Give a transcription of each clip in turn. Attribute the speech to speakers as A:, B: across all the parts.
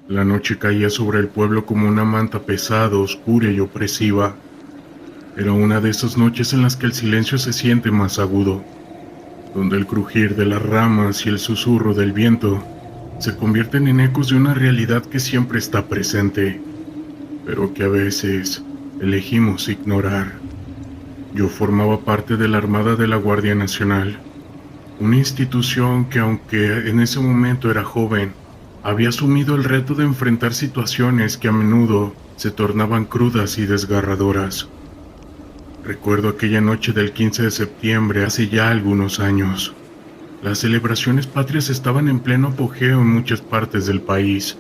A: La noche caía sobre el pueblo como una manta pesada, oscura y opresiva. Era una de esas noches en las que el silencio se siente más agudo, donde el crujir de las ramas y el susurro del viento se convierten en ecos de una realidad que siempre está presente, pero que a veces elegimos ignorar. Yo formaba parte de la Armada de la Guardia Nacional, una institución que, aunque en ese momento era joven, había asumido el reto de enfrentar situaciones que a menudo se tornaban crudas y desgarradoras. Recuerdo aquella noche del 15 de septiembre hace ya algunos años. Las celebraciones patrias estaban en pleno apogeo en muchas partes del país,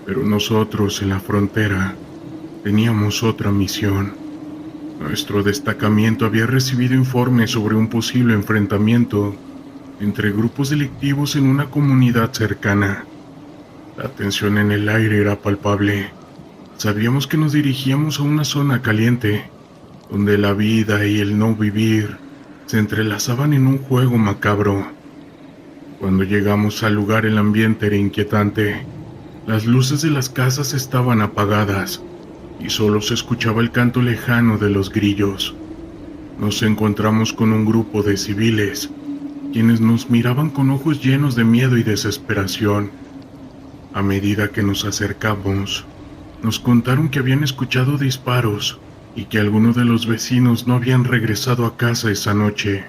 A: pero nosotros en la frontera teníamos otra misión. Nuestro destacamento había recibido informes sobre un posible enfrentamiento entre grupos delictivos en una comunidad cercana. La tensión en el aire era palpable. Sabíamos que nos dirigíamos a una zona caliente, donde la vida y el no vivir se entrelazaban en un juego macabro. Cuando llegamos al lugar, el ambiente era inquietante. Las luces de las casas estaban apagadas y solo se escuchaba el canto lejano de los grillos. Nos encontramos con un grupo de civiles, quienes nos miraban con ojos llenos de miedo y desesperación. A medida que nos acercamos, nos contaron que habían escuchado disparos y que algunos de los vecinos no habían regresado a casa esa noche.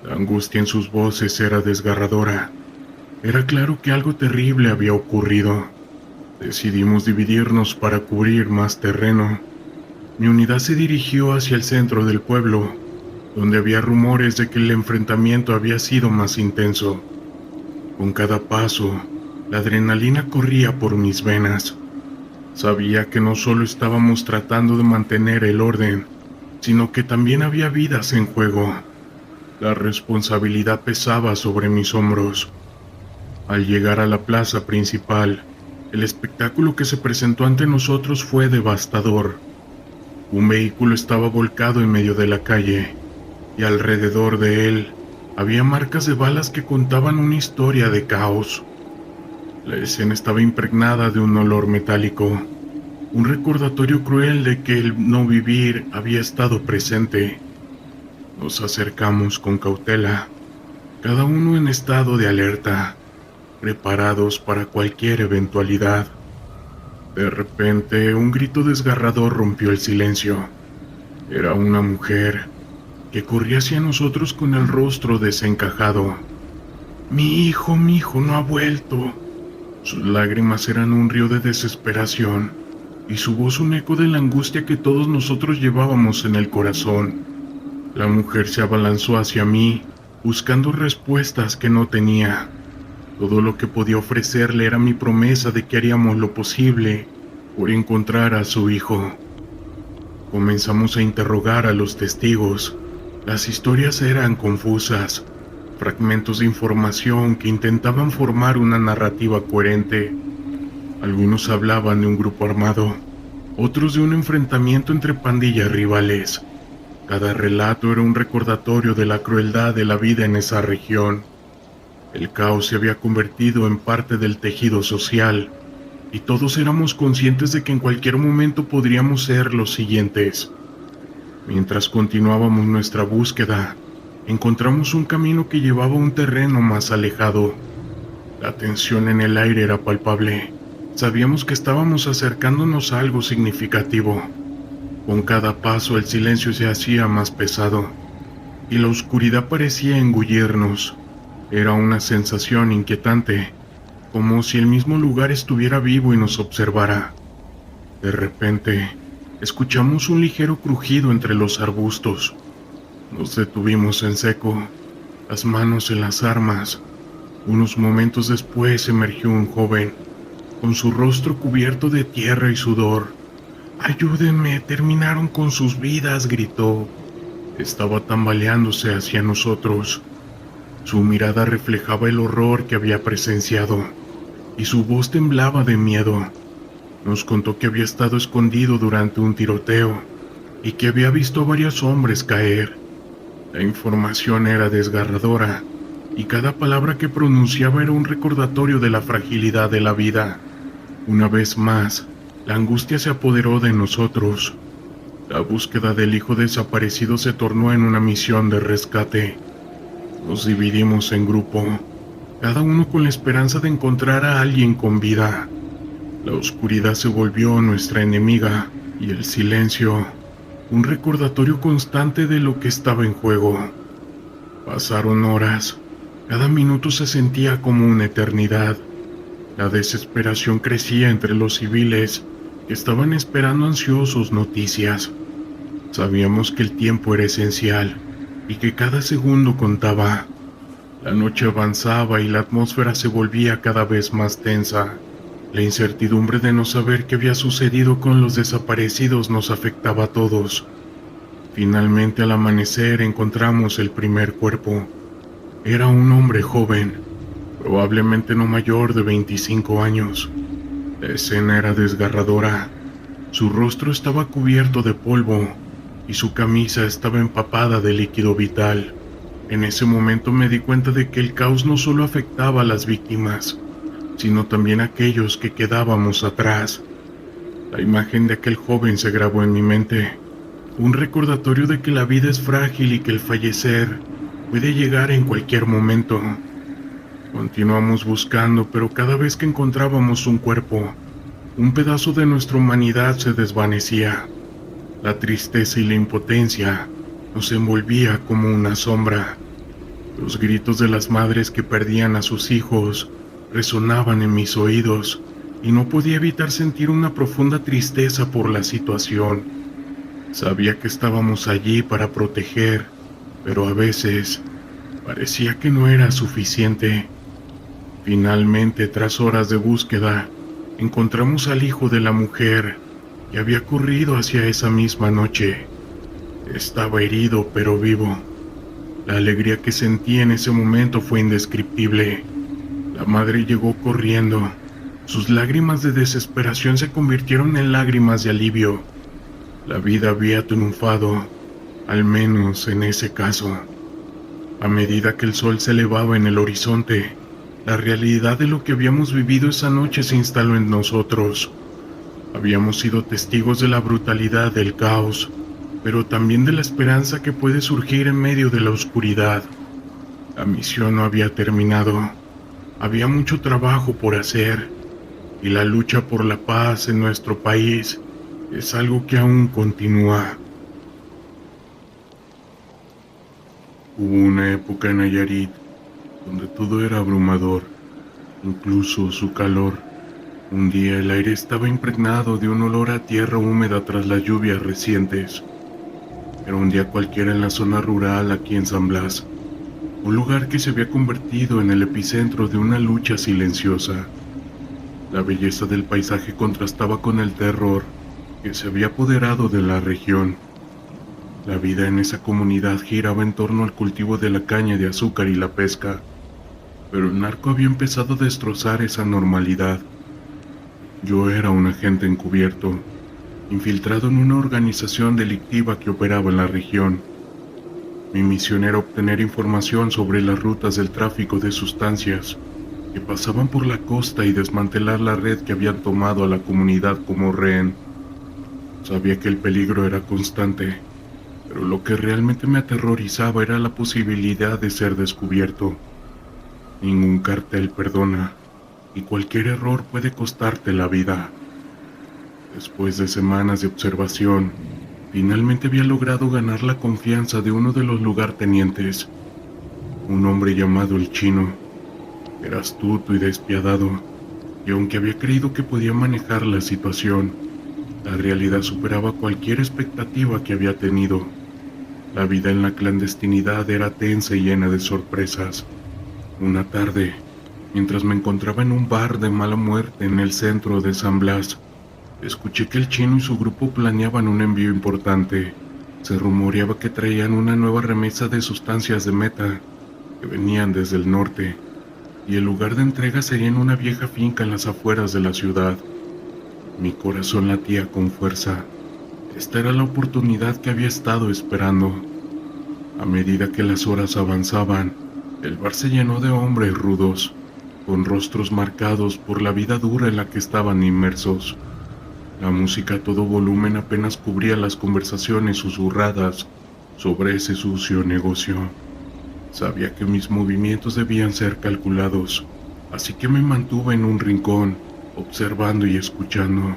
A: La angustia en sus voces era desgarradora. Era claro que algo terrible había ocurrido. Decidimos dividirnos para cubrir más terreno. Mi unidad se dirigió hacia el centro del pueblo, donde había rumores de que el enfrentamiento había sido más intenso. Con cada paso, la adrenalina corría por mis venas. Sabía que no solo estábamos tratando de mantener el orden, sino que también había vidas en juego. La responsabilidad pesaba sobre mis hombros. Al llegar a la plaza principal, el espectáculo que se presentó ante nosotros fue devastador. Un vehículo estaba volcado en medio de la calle, y alrededor de él había marcas de balas que contaban una historia de caos. La escena estaba impregnada de un olor metálico, un recordatorio cruel de que el no vivir había estado presente. Nos acercamos con cautela, cada uno en estado de alerta, preparados para cualquier eventualidad. De repente, un grito desgarrador rompió el silencio. Era una mujer que corría hacia nosotros con el rostro desencajado. Mi hijo no ha vuelto. Sus lágrimas eran un río de desesperación y su voz un eco de la angustia que todos nosotros llevábamos en el corazón. La mujer se abalanzó hacia mí, buscando respuestas que no tenía. Todo lo que podía ofrecerle era mi promesa de que haríamos lo posible por encontrar a su hijo. Comenzamos a interrogar a los testigos. Las historias eran confusas, fragmentos de información que intentaban formar una narrativa coherente. Algunos hablaban de un grupo armado, otros de un enfrentamiento entre pandillas rivales. Cada relato era un recordatorio de la crueldad de la vida en esa región. El caos se había convertido en parte del tejido social, y todos éramos conscientes de que en cualquier momento podríamos ser los siguientes. Mientras continuábamos nuestra búsqueda, encontramos un camino que llevaba a un terreno más alejado. La tensión en el aire era palpable. Sabíamos que estábamos acercándonos a algo significativo. Con cada paso el silencio se hacía más pesado, y la oscuridad parecía engullirnos. Era una sensación inquietante, como si el mismo lugar estuviera vivo y nos observara. De repente, escuchamos un ligero crujido entre los arbustos. Nos detuvimos en seco, las manos en las armas. Unos momentos después emergió un joven, con su rostro cubierto de tierra y sudor. «Ayúdenme, terminaron con sus vidas», gritó. Estaba tambaleándose hacia nosotros. Su mirada reflejaba el horror que había presenciado, y su voz temblaba de miedo. Nos contó que había estado escondido durante un tiroteo, y que había visto a varios hombres caer. La información era desgarradora, y cada palabra que pronunciaba era un recordatorio de la fragilidad de la vida. Una vez más, la angustia se apoderó de nosotros. La búsqueda del hijo desaparecido se tornó en una misión de rescate. Nos dividimos en grupo, cada uno con la esperanza de encontrar a alguien con vida. La oscuridad se volvió nuestra enemiga y el silencio, un recordatorio constante de lo que estaba en juego. Pasaron horas, cada minuto se sentía como una eternidad. La desesperación crecía entre los civiles que estaban esperando ansiosos noticias. Sabíamos que el tiempo era esencial y que cada segundo contaba. La noche avanzaba y la atmósfera se volvía cada vez más tensa. La incertidumbre de no saber qué había sucedido con los desaparecidos nos afectaba a todos. Finalmente, al amanecer, encontramos el primer cuerpo. Era un hombre joven, probablemente no mayor de 25 años. La escena era desgarradora. Su rostro estaba cubierto de polvo y su camisa estaba empapada de líquido vital. En ese momento me di cuenta de que el caos no solo afectaba a las víctimas, sino también a aquellos que quedábamos atrás. La imagen de aquel joven se grabó en mi mente, un recordatorio de que la vida es frágil y que el fallecer puede llegar en cualquier momento. Continuamos buscando, pero cada vez que encontrábamos un cuerpo, un pedazo de nuestra humanidad se desvanecía. La tristeza y la impotencia nos envolvía como una sombra. Los gritos de las madres que perdían a sus hijos resonaban en mis oídos y no podía evitar sentir una profunda tristeza por la situación. Sabía que estábamos allí para proteger, pero a veces parecía que no era suficiente. Finalmente, tras horas de búsqueda, encontramos al hijo de la mujer que había corrido hacia esa misma noche. Estaba herido pero vivo. La alegría que sentí en ese momento fue indescriptible. La madre llegó corriendo. Sus lágrimas de desesperación se convirtieron en lágrimas de alivio. La vida había triunfado, al menos en ese caso. A medida que el sol se elevaba en el horizonte, la realidad de lo que habíamos vivido esa noche se instaló en nosotros. Habíamos sido testigos de la brutalidad del caos, pero también de la esperanza que puede surgir en medio de la oscuridad. La misión no había terminado. Había mucho trabajo por hacer, y la lucha por la paz en nuestro país es algo que aún continúa. Hubo una época en Nayarit donde todo era abrumador, incluso su calor. Un día el aire estaba impregnado de un olor a tierra húmeda tras las lluvias recientes. Era un día cualquiera en la zona rural aquí en San Blas, un lugar que se había convertido en el epicentro de una lucha silenciosa. La belleza del paisaje contrastaba con el terror que se había apoderado de la región. La vida en esa comunidad giraba en torno al cultivo de la caña de azúcar y la pesca, pero el narco había empezado a destrozar esa normalidad. Yo era un agente encubierto, infiltrado en una organización delictiva que operaba en la región. Mi misión era obtener información sobre las rutas del tráfico de sustancias que pasaban por la costa y desmantelar la red que habían tomado a la comunidad como rehén. Sabía que el peligro era constante, pero lo que realmente me aterrorizaba era la posibilidad de ser descubierto. Ningún cartel perdona, y cualquier error puede costarte la vida. Después de semanas de observación, finalmente había logrado ganar la confianza de uno de los lugartenientes, un hombre llamado el Chino. Era astuto y despiadado, y aunque había creído que podía manejar la situación, la realidad superaba cualquier expectativa que había tenido. La vida en la clandestinidad era tensa y llena de sorpresas. Una tarde, mientras me encontraba en un bar de mala muerte en el centro de San Blas, escuché que el Chino y su grupo planeaban un envío importante. Se rumoreaba que traían una nueva remesa de sustancias de meta que venían desde el norte, y el lugar de entrega sería en una vieja finca en las afueras de la ciudad. Mi corazón latía con fuerza. Esta era la oportunidad que había estado esperando. A medida que las horas avanzaban, el bar se llenó de hombres rudos. con rostros marcados por la vida dura en la que estaban inmersos. La música a todo volumen apenas cubría las conversaciones susurradas sobre ese sucio negocio. Sabía que mis movimientos debían ser calculados, así que me mantuve en un rincón, observando y escuchando.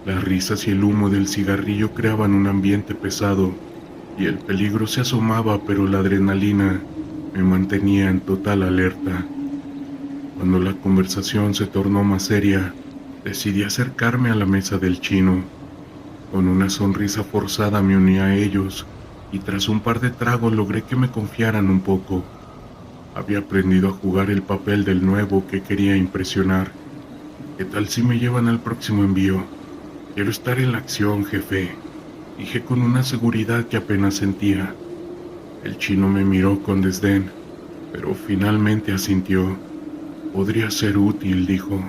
A: Las risas y el humo del cigarrillo creaban un ambiente pesado, y el peligro se asomaba, pero la adrenalina me mantenía en total alerta. Cuando la conversación se tornó más seria, decidí acercarme a la mesa del chino. Con una sonrisa forzada me uní a ellos, y tras un par de tragos logré que me confiaran un poco. Había aprendido a jugar el papel del nuevo que quería impresionar. ¿Qué tal si me llevan al próximo envío? Quiero estar en la acción, jefe, dije con una seguridad que apenas sentía. El chino me miró con desdén, pero finalmente asintió. Podría ser útil, dijo.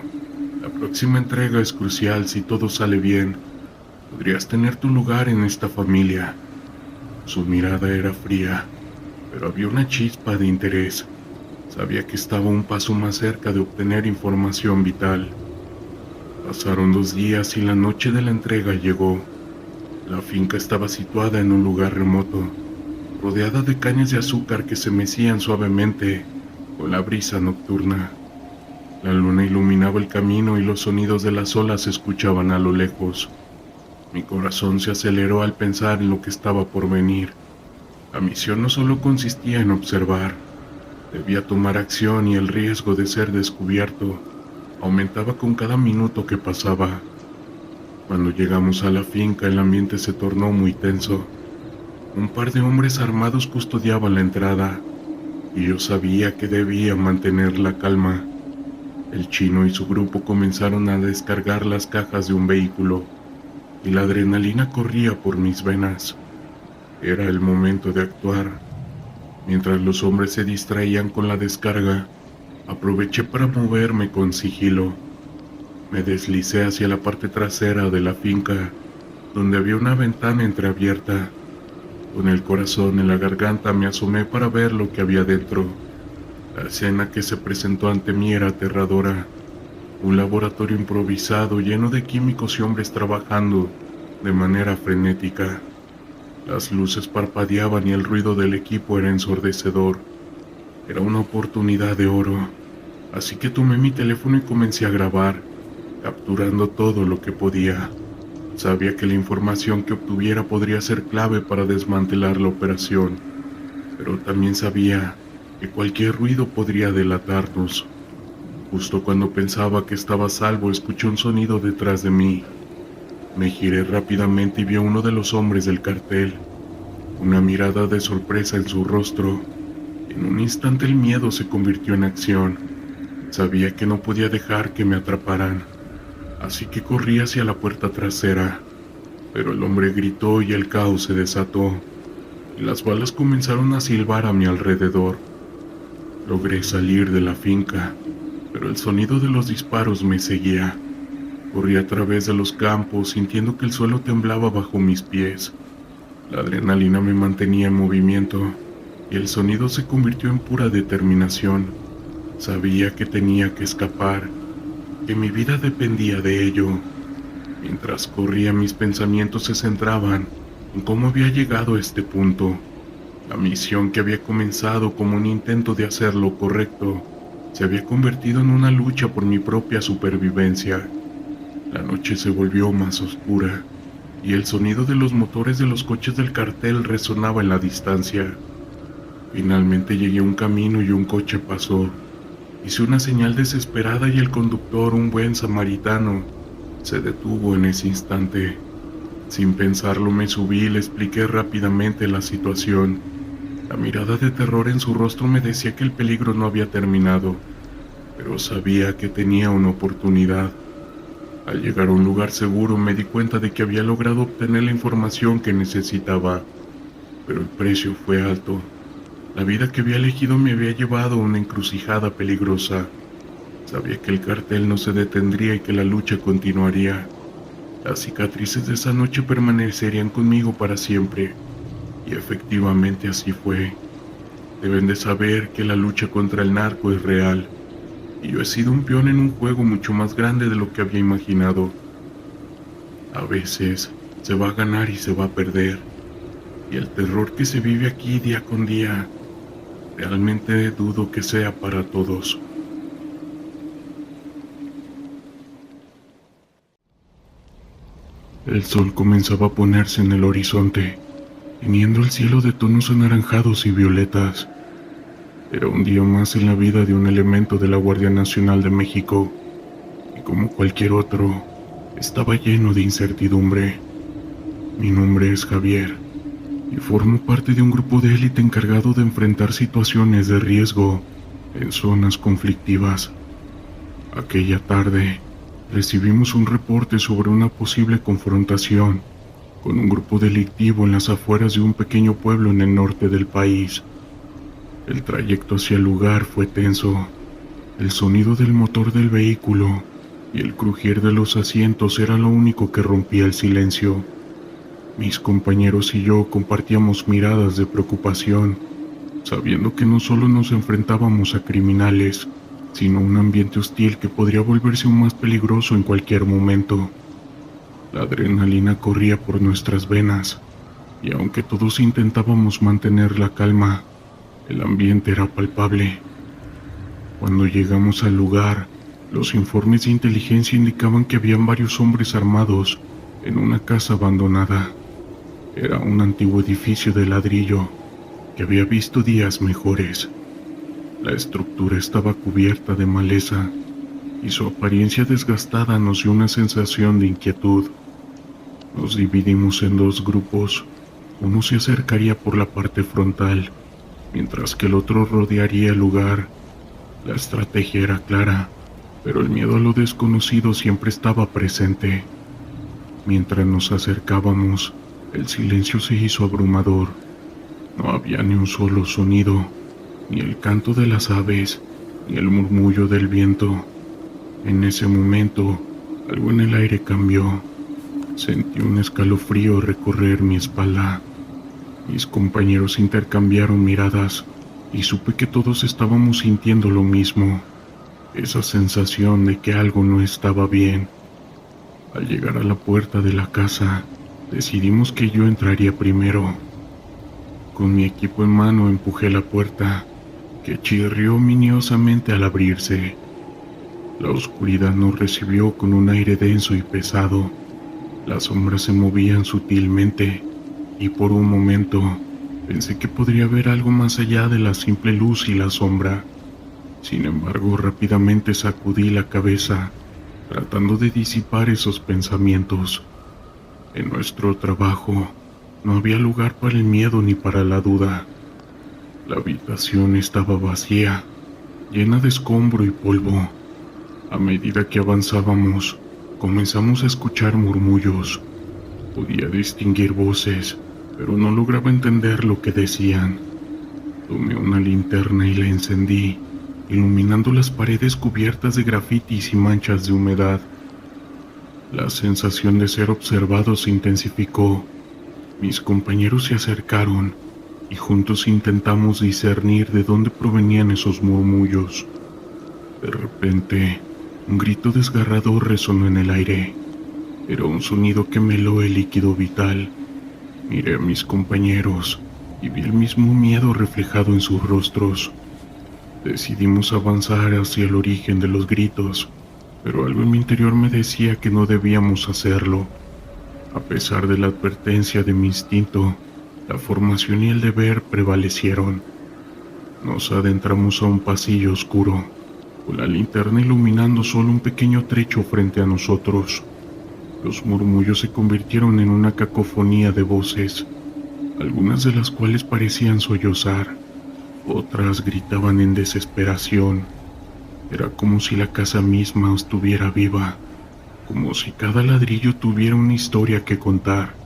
A: La próxima entrega es crucial. Si todo sale bien, podrías tener tu lugar en esta familia. Su mirada era fría, pero había una chispa de interés. Sabía que estaba un paso más cerca de obtener información vital. Pasaron 2 días y la noche de la entrega llegó. La finca estaba situada en un lugar remoto, rodeada de cañas de azúcar que se mecían suavemente con la brisa nocturna. La luna iluminaba el camino y los sonidos de las olas se escuchaban a lo lejos. Mi corazón se aceleró al pensar en lo que estaba por venir. La misión no solo consistía en observar, debía tomar acción y el riesgo de ser descubierto aumentaba con cada minuto que pasaba. Cuando llegamos a la finca, el ambiente se tornó muy tenso. Un par de hombres armados custodiaban la entrada, y yo sabía que debía mantener la calma. El chino y su grupo comenzaron a descargar las cajas de un vehículo, y la adrenalina corría por mis venas. Era el momento de actuar. Mientras los hombres se distraían con la descarga, aproveché para moverme con sigilo. Me deslicé hacia la parte trasera de la finca, donde había una ventana entreabierta. Con el corazón en la garganta me asomé para ver lo que había dentro. La escena que se presentó ante mí era aterradora. Un laboratorio improvisado lleno de químicos y hombres trabajando de manera frenética. Las luces parpadeaban y el ruido del equipo era ensordecedor. Era una oportunidad de oro, así que tomé mi teléfono y comencé a grabar, capturando todo lo que podía. Sabía que la información que obtuviera podría ser clave para desmantelar la operación, pero también sabía que cualquier ruido podría delatarnos. Justo cuando pensaba que estaba a salvo, escuché un sonido detrás de mí. Me giré rápidamente y vi a uno de los hombres del cartel, una mirada de sorpresa en su rostro. En un instante el miedo se convirtió en acción. Sabía que no podía dejar que me atraparan, así que corrí hacia la puerta trasera, pero el hombre gritó y el caos se desató, y las balas comenzaron a silbar a mi alrededor. Logré salir de la finca, pero el sonido de los disparos me seguía. Corrí a través de los campos, sintiendo que el suelo temblaba bajo mis pies. La adrenalina me mantenía en movimiento, y el sonido se convirtió en pura determinación. Sabía que tenía que escapar, que mi vida dependía de ello. Mientras corría, mis pensamientos se centraban en cómo había llegado a este punto. La misión que había comenzado como un intento de hacer lo correcto se había convertido en una lucha por mi propia supervivencia. La noche se volvió más oscura, y el sonido de los motores de los coches del cartel resonaba en la distancia. Finalmente llegué a un camino y un coche pasó. Hice una señal desesperada y el conductor, un buen samaritano, se detuvo en ese instante. Sin pensarlo me subí y le expliqué rápidamente la situación. La mirada de terror en su rostro me decía que el peligro no había terminado, pero sabía que tenía una oportunidad. Al llegar a un lugar seguro me di cuenta de que había logrado obtener la información que necesitaba, pero el precio fue alto. La vida que había elegido me había llevado a una encrucijada peligrosa. Sabía que el cartel no se detendría y que la lucha continuaría. Las cicatrices de esa noche permanecerían conmigo para siempre, y efectivamente así fue. Deben de saber que la lucha contra el narco es real. y yo he sido un peón en un juego mucho más grande de lo que había imaginado. A veces se va a ganar y se va a perder, y el terror que se vive aquí día con día, realmente dudo que sea para todos. El sol comenzaba a ponerse en el horizonte, tiñendo el cielo de tonos anaranjados y violetas. Era un día más en la vida de un elemento de la Guardia Nacional de México, y como cualquier otro, estaba lleno de incertidumbre. Mi nombre es Javier, y formo parte de un grupo de élite encargado de enfrentar situaciones de riesgo en zonas conflictivas. Aquella tarde, recibimos un reporte sobre una posible confrontación con un grupo delictivo en las afueras de un pequeño pueblo en el norte del país. El trayecto hacia el lugar fue tenso. El sonido del motor del vehículo y el crujir de los asientos era lo único que rompía el silencio. Mis compañeros y yo compartíamos miradas de preocupación, sabiendo que no solo nos enfrentábamos a criminales, sino a un ambiente hostil que podría volverse aún más peligroso en cualquier momento. La adrenalina corría por nuestras venas, y aunque todos intentábamos mantener la calma, el ambiente era palpable. Cuando llegamos al lugar, los informes de inteligencia indicaban que habían varios hombres armados en una casa abandonada. Era un antiguo edificio de ladrillo que había visto días mejores. La estructura estaba cubierta de maleza y su apariencia desgastada nos dio una sensación de inquietud. Nos dividimos en dos grupos. Uno se acercaría por la parte frontal, mientras que el otro rodearía el lugar. La estrategia era clara, pero el miedo a lo desconocido siempre estaba presente. Mientras nos acercábamos, el silencio se hizo abrumador. No había ni un solo sonido, ni el canto de las aves, ni el murmullo del viento. En ese momento, algo en el aire cambió. Sentí un escalofrío recorrer mi espalda. Mis compañeros intercambiaron miradas y supe que todos estábamos sintiendo lo mismo, esa sensación de que algo no estaba bien. Al llegar a la puerta de la casa, decidimos que yo entraría primero. Con mi equipo en mano empujé la puerta, que chirrió miniosamente al abrirse. La oscuridad nos recibió con un aire denso y pesado. Las sombras se movían sutilmente, y por un momento pensé que podría haber algo más allá de la simple luz y la sombra. Sin embargo, rápidamente sacudí la cabeza, tratando de disipar esos pensamientos. En nuestro trabajo no había lugar para el miedo ni para la duda. La habitación estaba vacía, llena de escombro y polvo. A medida que avanzábamos, comenzamos a escuchar murmullos. Podía distinguir voces, pero no lograba entender lo que decían. Tomé una linterna y la encendí, iluminando las paredes cubiertas de grafitis y manchas de humedad. La sensación de ser observado se intensificó. Mis compañeros se acercaron y juntos intentamos discernir de dónde provenían esos murmullos. De repente, un grito desgarrador resonó en el aire. Era un sonido que me heló el líquido vital. Miré a mis compañeros y vi el mismo miedo reflejado en sus rostros. Decidimos avanzar hacia el origen de los gritos, pero algo en mi interior me decía que no debíamos hacerlo. A pesar de la advertencia de mi instinto, la formación y el deber prevalecieron. Nos adentramos a un pasillo oscuro, con la linterna iluminando solo un pequeño trecho frente a nosotros. Los murmullos se convirtieron en una cacofonía de voces, algunas de las cuales parecían sollozar, otras gritaban en desesperación. Era como si la casa misma estuviera viva, como si cada ladrillo tuviera una historia que contar.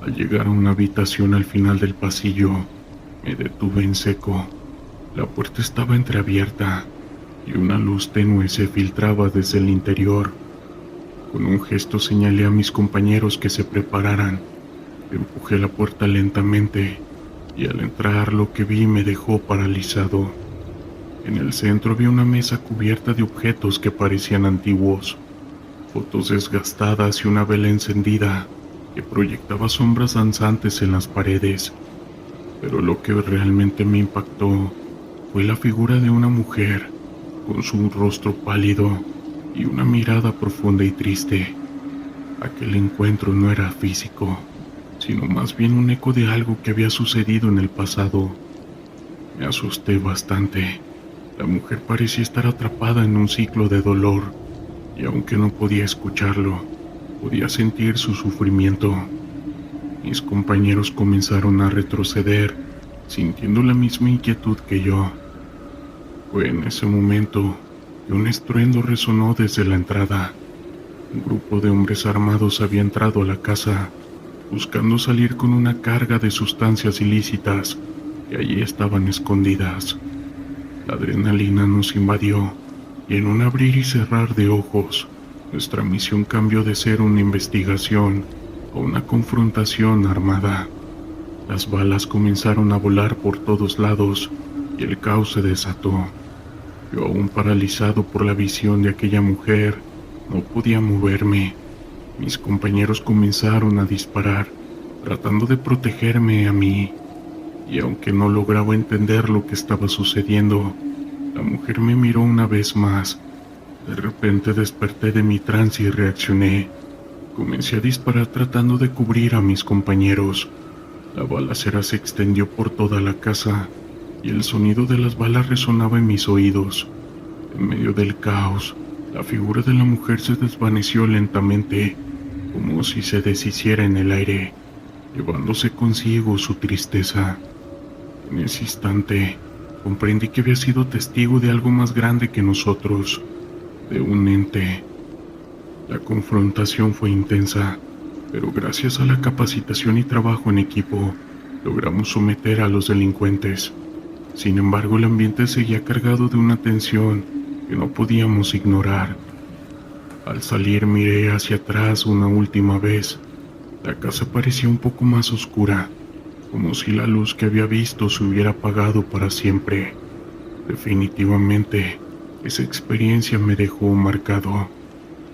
A: Al llegar a una habitación al final del pasillo, me detuve en seco. La puerta estaba entreabierta y una luz tenue se filtraba desde el interior. Con un gesto señalé a mis compañeros que se prepararan. Empujé la puerta lentamente y al entrar lo que vi me dejó paralizado. En el centro había una mesa cubierta de objetos que parecían antiguos, fotos desgastadas y una vela encendida que proyectaba sombras danzantes en las paredes. Pero lo que realmente me impactó fue la figura de una mujer, con su rostro pálido y una mirada profunda y triste. Aquel encuentro no era físico, sino más bien un eco de algo que había sucedido en el pasado. Me asusté bastante. La mujer parecía estar atrapada en un ciclo de dolor, y aunque no podía escucharlo, podía sentir su sufrimiento. Mis compañeros comenzaron a retroceder, sintiendo la misma inquietud que yo. Fue en ese momento que un estruendo resonó desde la entrada. Un grupo de hombres armados había entrado a la casa, buscando salir con una carga de sustancias ilícitas que allí estaban escondidas. La adrenalina nos invadió, y en un abrir y cerrar de ojos, nuestra misión cambió de ser una investigación a una confrontación armada. Las balas comenzaron a volar por todos lados y el caos se desató. Yo, aún paralizado por la visión de aquella mujer, no podía moverme. Mis compañeros comenzaron a disparar, tratando de protegerme a mí, y aunque no lograba entender lo que estaba sucediendo, la mujer me miró una vez más. De repente desperté de mi trance y reaccioné. Comencé a disparar tratando de cubrir a mis compañeros. La balacera se extendió por toda la casa, y el sonido de las balas resonaba en mis oídos. En medio del caos, la figura de la mujer se desvaneció lentamente, como si se deshiciera en el aire, llevándose consigo su tristeza. En ese instante, comprendí que había sido testigo de algo más grande que nosotros, de un ente. La confrontación fue intensa, pero gracias a la capacitación y trabajo en equipo, logramos someter a los delincuentes. Sin embargo, el ambiente seguía cargado de una tensión que no podíamos ignorar. Al salir miré hacia atrás una última vez. La casa parecía un poco más oscura, como si la luz que había visto se hubiera apagado para siempre. Definitivamente, esa experiencia me dejó marcado.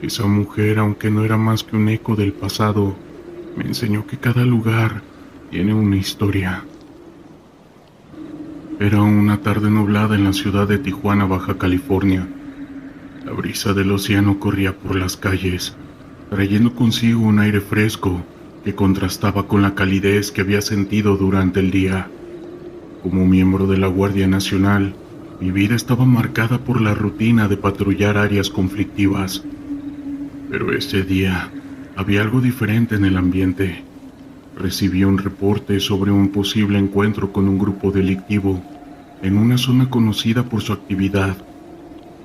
A: Esa mujer, aunque no era más que un eco del pasado, me enseñó que cada lugar tiene una historia. Era una tarde nublada en la ciudad de Tijuana, Baja California. La brisa del océano corría por las calles, trayendo consigo un aire fresco que contrastaba con la calidez que había sentido durante el día. Como miembro de la Guardia Nacional, mi vida estaba marcada por la rutina de patrullar áreas conflictivas. Pero ese día había algo diferente en el ambiente. Recibí un reporte sobre un posible encuentro con un grupo delictivo en una zona conocida por su actividad,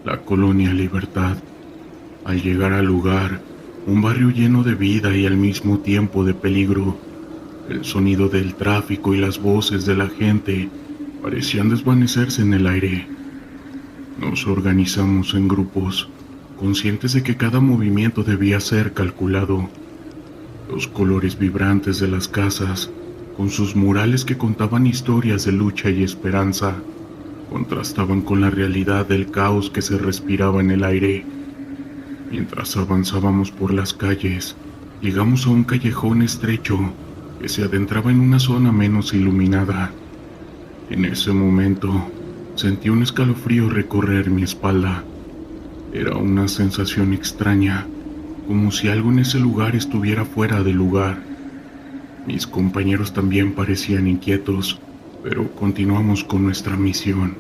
A: la Colonia Libertad. Al llegar al lugar, un barrio lleno de vida y al mismo tiempo de peligro, el sonido del tráfico y las voces de la gente parecían desvanecerse en el aire. Nos organizamos en grupos, conscientes de que cada movimiento debía ser calculado. Los colores vibrantes de las casas, con sus murales que contaban historias de lucha y esperanza, contrastaban con la realidad del caos que se respiraba en el aire. Mientras avanzábamos por las calles, llegamos a un callejón estrecho que se adentraba en una zona menos iluminada. En ese momento, sentí un escalofrío recorrer mi espalda. Era una sensación extraña, como si algo en ese lugar estuviera fuera de lugar. Mis compañeros también parecían inquietos, pero continuamos con nuestra misión.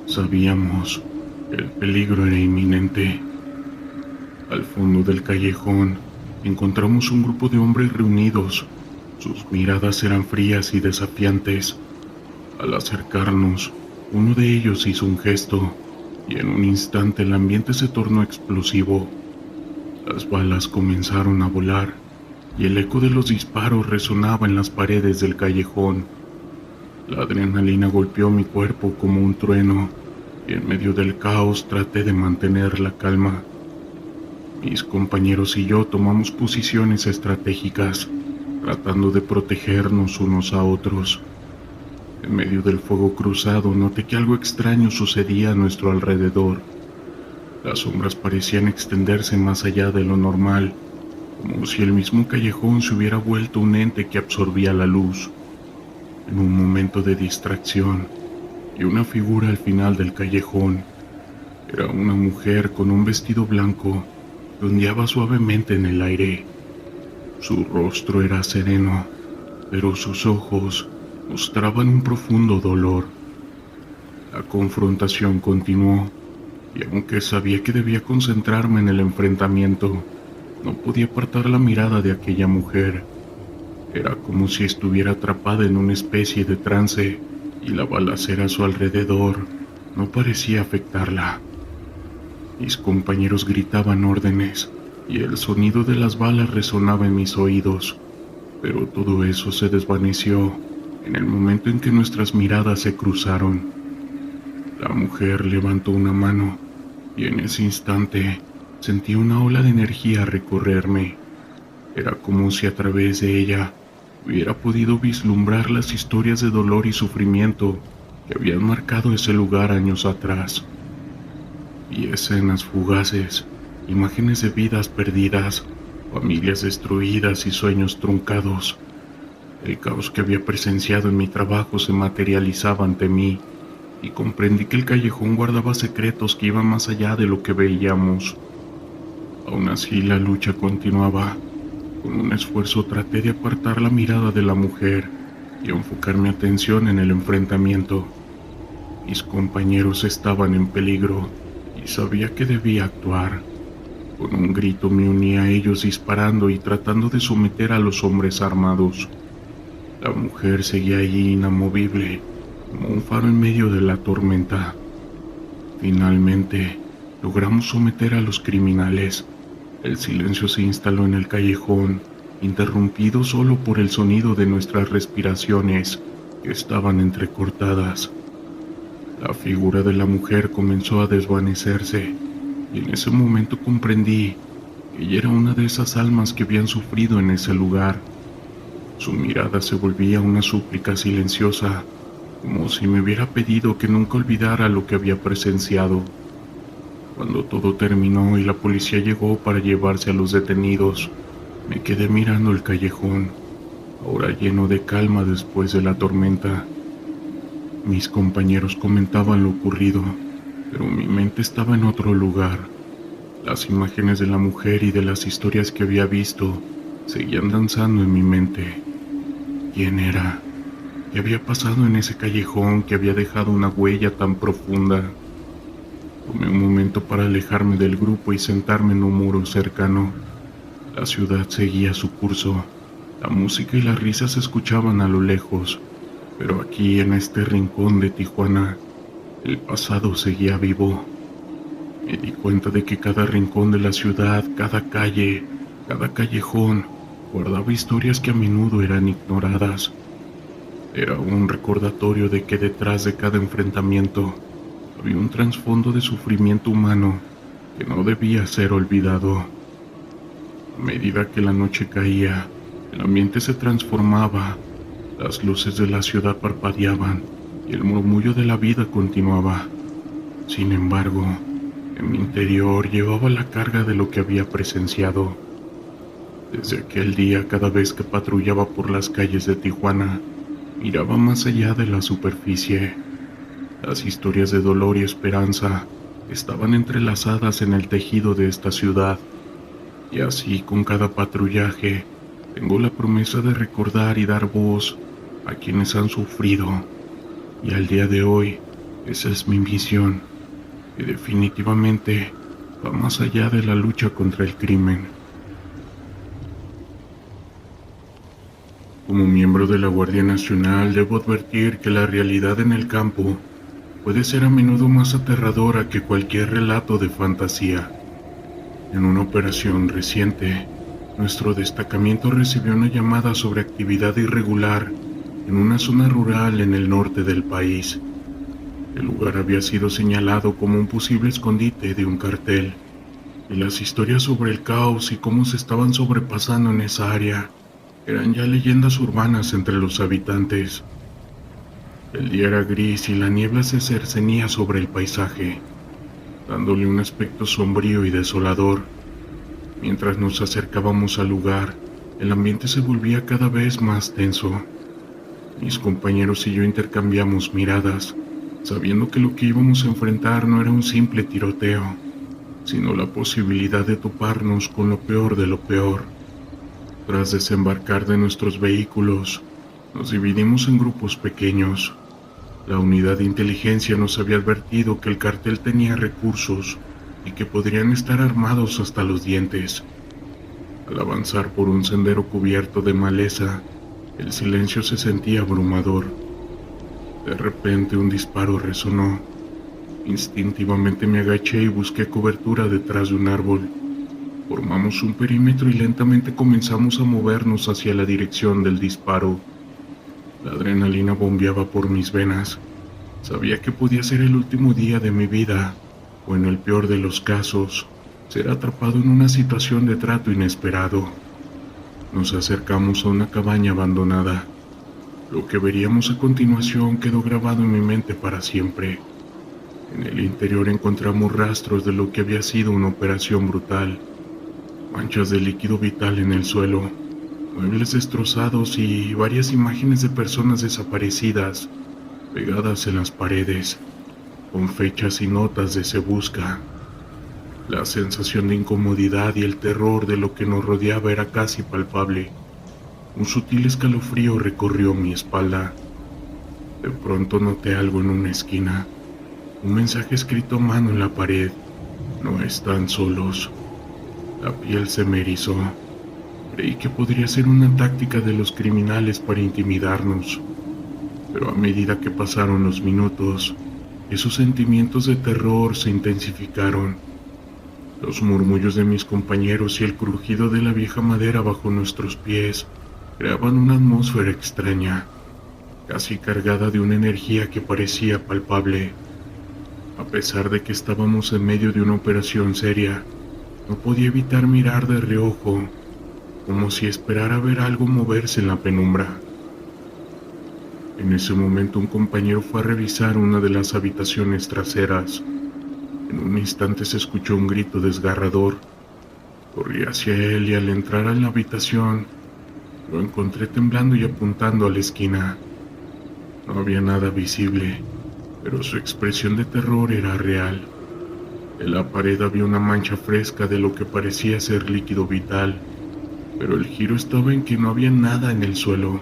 A: Sabíamos que el peligro era inminente. Al fondo del callejón, encontramos un grupo de hombres reunidos. Sus miradas eran frías y desafiantes. Al acercarnos, uno de ellos hizo un gesto, y en un instante el ambiente se tornó explosivo. Las balas comenzaron a volar, y el eco de los disparos resonaba en las paredes del callejón. La adrenalina golpeó mi cuerpo como un trueno, y en medio del caos traté de mantener la calma. Mis compañeros y yo tomamos posiciones estratégicas, tratando de protegernos unos a otros. En medio del fuego cruzado noté que algo extraño sucedía a nuestro alrededor. Las sombras parecían extenderse más allá de lo normal, como si el mismo callejón se hubiera vuelto un ente que absorbía la luz. En un momento de distracción, vi una figura al final del callejón. Era una mujer con un vestido blanco que ondeaba suavemente en el aire. Su rostro era sereno, pero sus ojos mostraban un profundo dolor. La confrontación continuó, y aunque sabía que debía concentrarme en el enfrentamiento, no podía apartar la mirada de aquella mujer. Era como si estuviera atrapada en una especie de trance, y la balacera a su alrededor no parecía afectarla. Mis compañeros gritaban órdenes, y el sonido de las balas resonaba en mis oídos, pero todo eso se desvaneció en el momento en que nuestras miradas se cruzaron. La mujer levantó una mano, y en ese instante sentí una ola de energía recorrerme. Era como si a través de ella hubiera podido vislumbrar las historias de dolor y sufrimiento que habían marcado ese lugar años atrás. Y escenas fugaces, imágenes de vidas perdidas, familias destruidas y sueños truncados. El caos que había presenciado en mi trabajo se materializaba ante mí, y comprendí que el callejón guardaba secretos que iban más allá de lo que veíamos. Aún así, la lucha continuaba. Con un esfuerzo traté de apartar la mirada de la mujer y enfocar mi atención en el enfrentamiento. Mis compañeros estaban en peligro y sabía que debía actuar. Con un grito me uní a ellos disparando y tratando de someter a los hombres armados. La mujer seguía allí inamovible, como un faro en medio de la tormenta. Finalmente, logramos someter a los criminales. El silencio se instaló en el callejón, interrumpido solo por el sonido de nuestras respiraciones, que estaban entrecortadas. La figura de la mujer comenzó a desvanecerse, y en ese momento comprendí que ella era una de esas almas que habían sufrido en ese lugar. Su mirada se volvía una súplica silenciosa, como si me hubiera pedido que nunca olvidara lo que había presenciado. Cuando todo terminó y la policía llegó para llevarse a los detenidos, me quedé mirando el callejón, ahora lleno de calma después de la tormenta. Mis compañeros comentaban lo ocurrido, pero mi mente estaba en otro lugar. Las imágenes de la mujer y de las historias que había visto seguían danzando en mi mente. ¿Quién era? ¿Qué había pasado en ese callejón que había dejado una huella tan profunda? Tomé un momento para alejarme del grupo y sentarme en un muro cercano. La ciudad seguía su curso. La música y las risas se escuchaban a lo lejos, pero aquí, en este rincón de Tijuana, el pasado seguía vivo. Me di cuenta de que cada rincón de la ciudad, cada calle, cada callejón, guardaba historias que a menudo eran ignoradas. Era un recordatorio de que detrás de cada enfrentamiento había un trasfondo de sufrimiento humano que no debía ser olvidado. A medida que la noche caía, el ambiente se transformaba, las luces de la ciudad parpadeaban y el murmullo de la vida continuaba. Sin embargo, en mi interior llevaba la carga de lo que había presenciado. Desde aquel día, cada vez que patrullaba por las calles de Tijuana, miraba más allá de la superficie. Las historias de dolor y esperanza estaban entrelazadas en el tejido de esta ciudad, y así con cada patrullaje tengo la promesa de recordar y dar voz a quienes han sufrido, y al día de hoy esa es mi misión, que definitivamente va más allá de la lucha contra el crimen. Como miembro de la Guardia Nacional, debo advertir que la realidad en el campo puede ser a menudo más aterradora que cualquier relato de fantasía. En una operación reciente, nuestro destacamento recibió una llamada sobre actividad irregular en una zona rural en el norte del país. El lugar había sido señalado como un posible escondite de un cartel, y las historias sobre el caos y cómo se estaban sobrepasando en esa área eran ya leyendas urbanas entre los habitantes. El día era gris y la niebla se cernía sobre el paisaje, dándole un aspecto sombrío y desolador. Mientras nos acercábamos al lugar, el ambiente se volvía cada vez más tenso. Mis compañeros y yo intercambiamos miradas, sabiendo que lo que íbamos a enfrentar no era un simple tiroteo, sino la posibilidad de toparnos con lo peor de lo peor. Tras desembarcar de nuestros vehículos, nos dividimos en grupos pequeños. La unidad de inteligencia nos había advertido que el cartel tenía recursos y que podrían estar armados hasta los dientes. Al avanzar por un sendero cubierto de maleza, el silencio se sentía abrumador. De repente un disparo resonó. Instintivamente me agaché y busqué cobertura detrás de un árbol. Formamos un perímetro y lentamente comenzamos a movernos hacia la dirección del disparo. La adrenalina bombeaba por mis venas. Sabía que podía ser el último día de mi vida, o en el peor de los casos, ser atrapado en una situación de trato inesperado. Nos acercamos a una cabaña abandonada. Lo que veríamos a continuación quedó grabado en mi mente para siempre. En el interior encontramos rastros de lo que había sido una operación brutal. Manchas de líquido vital en el suelo, muebles destrozados y varias imágenes de personas desaparecidas pegadas en las paredes, con fechas y notas de "se busca". La sensación de incomodidad y el terror de lo que nos rodeaba era casi palpable. Un sutil escalofrío recorrió mi espalda. De pronto noté algo en una esquina, un mensaje escrito a mano en la pared: "No están solos". La piel se me erizó. Creí que podría ser una táctica de los criminales para intimidarnos, pero a medida que pasaron los minutos, esos sentimientos de terror se intensificaron. Los murmullos de mis compañeros y el crujido de la vieja madera bajo nuestros pies creaban una atmósfera extraña, casi cargada de una energía que parecía palpable. A pesar de que estábamos en medio de una operación seria, no podía evitar mirar de reojo, como si esperara ver algo moverse en la penumbra. En ese momento un compañero fue a revisar una de las habitaciones traseras. En un instante se escuchó un grito desgarrador. Corrí hacia él y al entrar a la habitación, lo encontré temblando y apuntando a la esquina. No había nada visible, pero su expresión de terror era real. En la pared había una mancha fresca de lo que parecía ser líquido vital, pero el giro estaba en que no había nada en el suelo.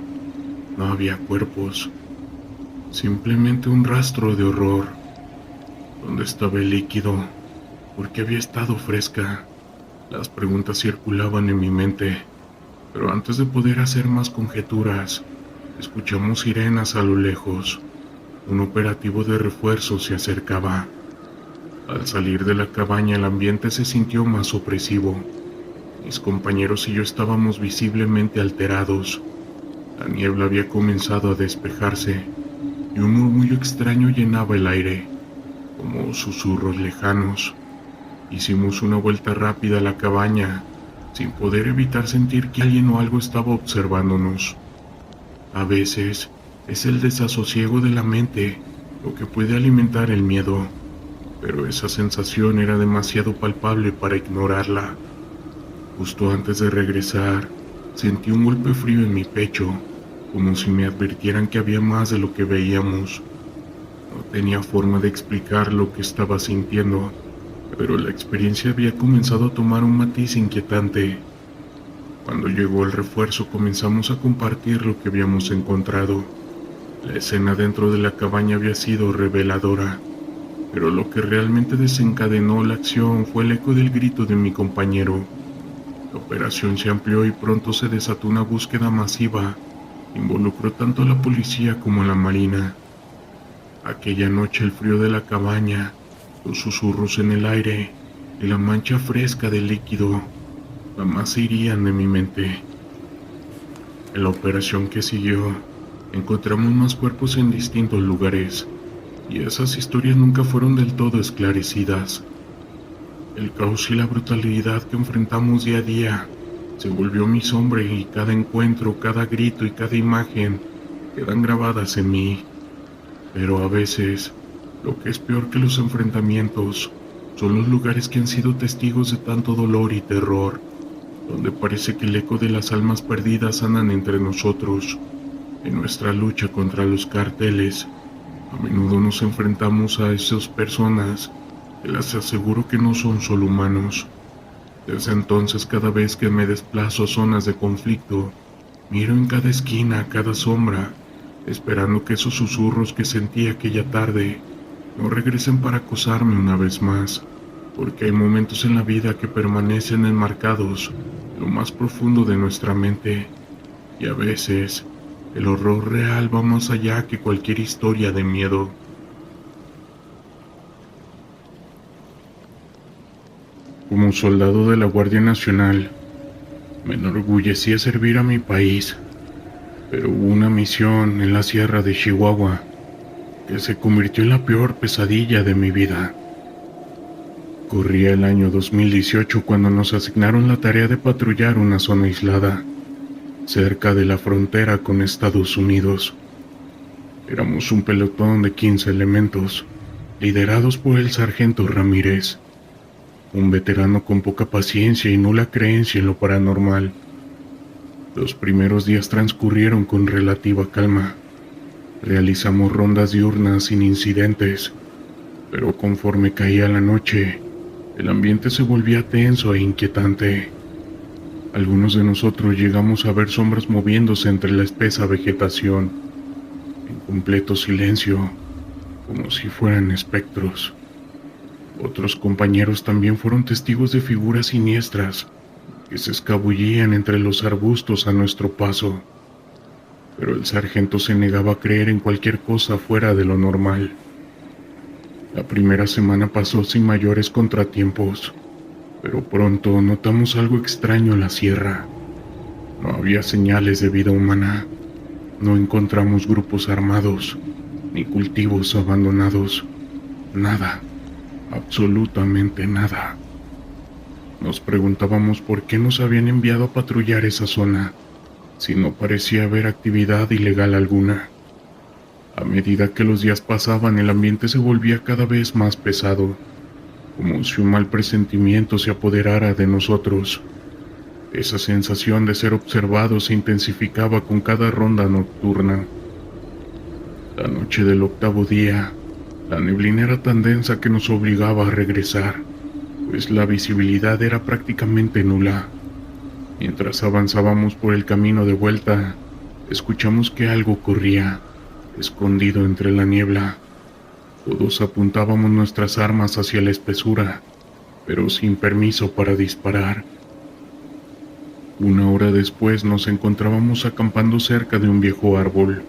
A: No había cuerpos, simplemente un rastro de horror. ¿Dónde estaba el líquido? ¿Por qué había estado fresca? Las preguntas circulaban en mi mente, pero antes de poder hacer más conjeturas, escuchamos sirenas a lo lejos. Un operativo de refuerzo se acercaba. Al salir de la cabaña, el ambiente se sintió más opresivo. Mis compañeros y yo estábamos visiblemente alterados. La niebla había comenzado a despejarse y un murmullo extraño llenaba el aire, como susurros lejanos. Hicimos una vuelta rápida a la cabaña, sin poder evitar sentir que alguien o algo estaba observándonos. A veces es el desasosiego de la mente lo que puede alimentar el miedo, pero esa sensación era demasiado palpable para ignorarla. Justo antes de regresar, sentí un golpe frío en mi pecho, como si me advirtieran que había más de lo que veíamos. No tenía forma de explicar lo que estaba sintiendo, pero la experiencia había comenzado a tomar un matiz inquietante. Cuando llegó el refuerzo, comenzamos a compartir lo que habíamos encontrado. La escena dentro de la cabaña había sido reveladora, pero lo que realmente desencadenó la acción fue el eco del grito de mi compañero. La operación se amplió y pronto se desató una búsqueda masiva. Involucró tanto a la policía como a la marina. Aquella noche el frío de la cabaña, los susurros en el aire y la mancha fresca del líquido jamás se irían de mi mente. En la operación que siguió, encontramos más cuerpos en distintos lugares, y esas historias nunca fueron del todo esclarecidas. El caos y la brutalidad que enfrentamos día a día se volvió mi sombra, y cada encuentro, cada grito y cada imagen quedan grabadas en mí. Pero a veces, lo que es peor que los enfrentamientos, son los lugares que han sido testigos de tanto dolor y terror, donde parece que el eco de las almas perdidas andan entre nosotros. En nuestra lucha contra los carteles, a menudo nos enfrentamos a esas personas que les aseguro que no son solo humanos. Desde entonces, cada vez que me desplazo a zonas de conflicto, miro en cada esquina, cada sombra, esperando que esos susurros que sentí aquella tarde no regresen para acosarme una vez más, porque hay momentos en la vida que permanecen enmarcados en lo más profundo de nuestra mente, y a veces el horror real va más allá que cualquier historia de miedo. Como soldado de la Guardia Nacional, me enorgullecía servir a mi país, pero hubo una misión en la sierra de Chihuahua que se convirtió en la peor pesadilla de mi vida. Corría el año 2018 cuando nos asignaron la tarea de patrullar una zona aislada, cerca de la frontera con Estados Unidos. Éramos un pelotón de 15 elementos, liderados por el sargento Ramírez, un veterano con poca paciencia y nula creencia en lo paranormal. Los primeros días transcurrieron con relativa calma. Realizamos rondas diurnas sin incidentes, pero conforme caía la noche, el ambiente se volvía tenso e inquietante. Algunos de nosotros llegamos a ver sombras moviéndose entre la espesa vegetación, en completo silencio, como si fueran espectros. Otros compañeros también fueron testigos de figuras siniestras que se escabullían entre los arbustos a nuestro paso, pero el sargento se negaba a creer en cualquier cosa fuera de lo normal. La primera semana pasó sin mayores contratiempos, pero pronto notamos algo extraño en la sierra. No había señales de vida humana, no encontramos grupos armados, ni cultivos abandonados, nada. Absolutamente nada. Nos preguntábamos por qué nos habían enviado a patrullar esa zona, si no parecía haber actividad ilegal alguna. A medida que los días pasaban, el ambiente se volvía cada vez más pesado, como si un mal presentimiento se apoderara de nosotros. Esa sensación de ser observado se intensificaba con cada ronda nocturna. La noche del 8º día, la neblina era tan densa que nos obligaba a regresar, pues la visibilidad era prácticamente nula. Mientras avanzábamos por el camino de vuelta, escuchamos que algo corría, escondido entre la niebla. Todos apuntábamos nuestras armas hacia la espesura, pero sin permiso para disparar. Una hora después nos encontrábamos acampando cerca de un viejo árbol.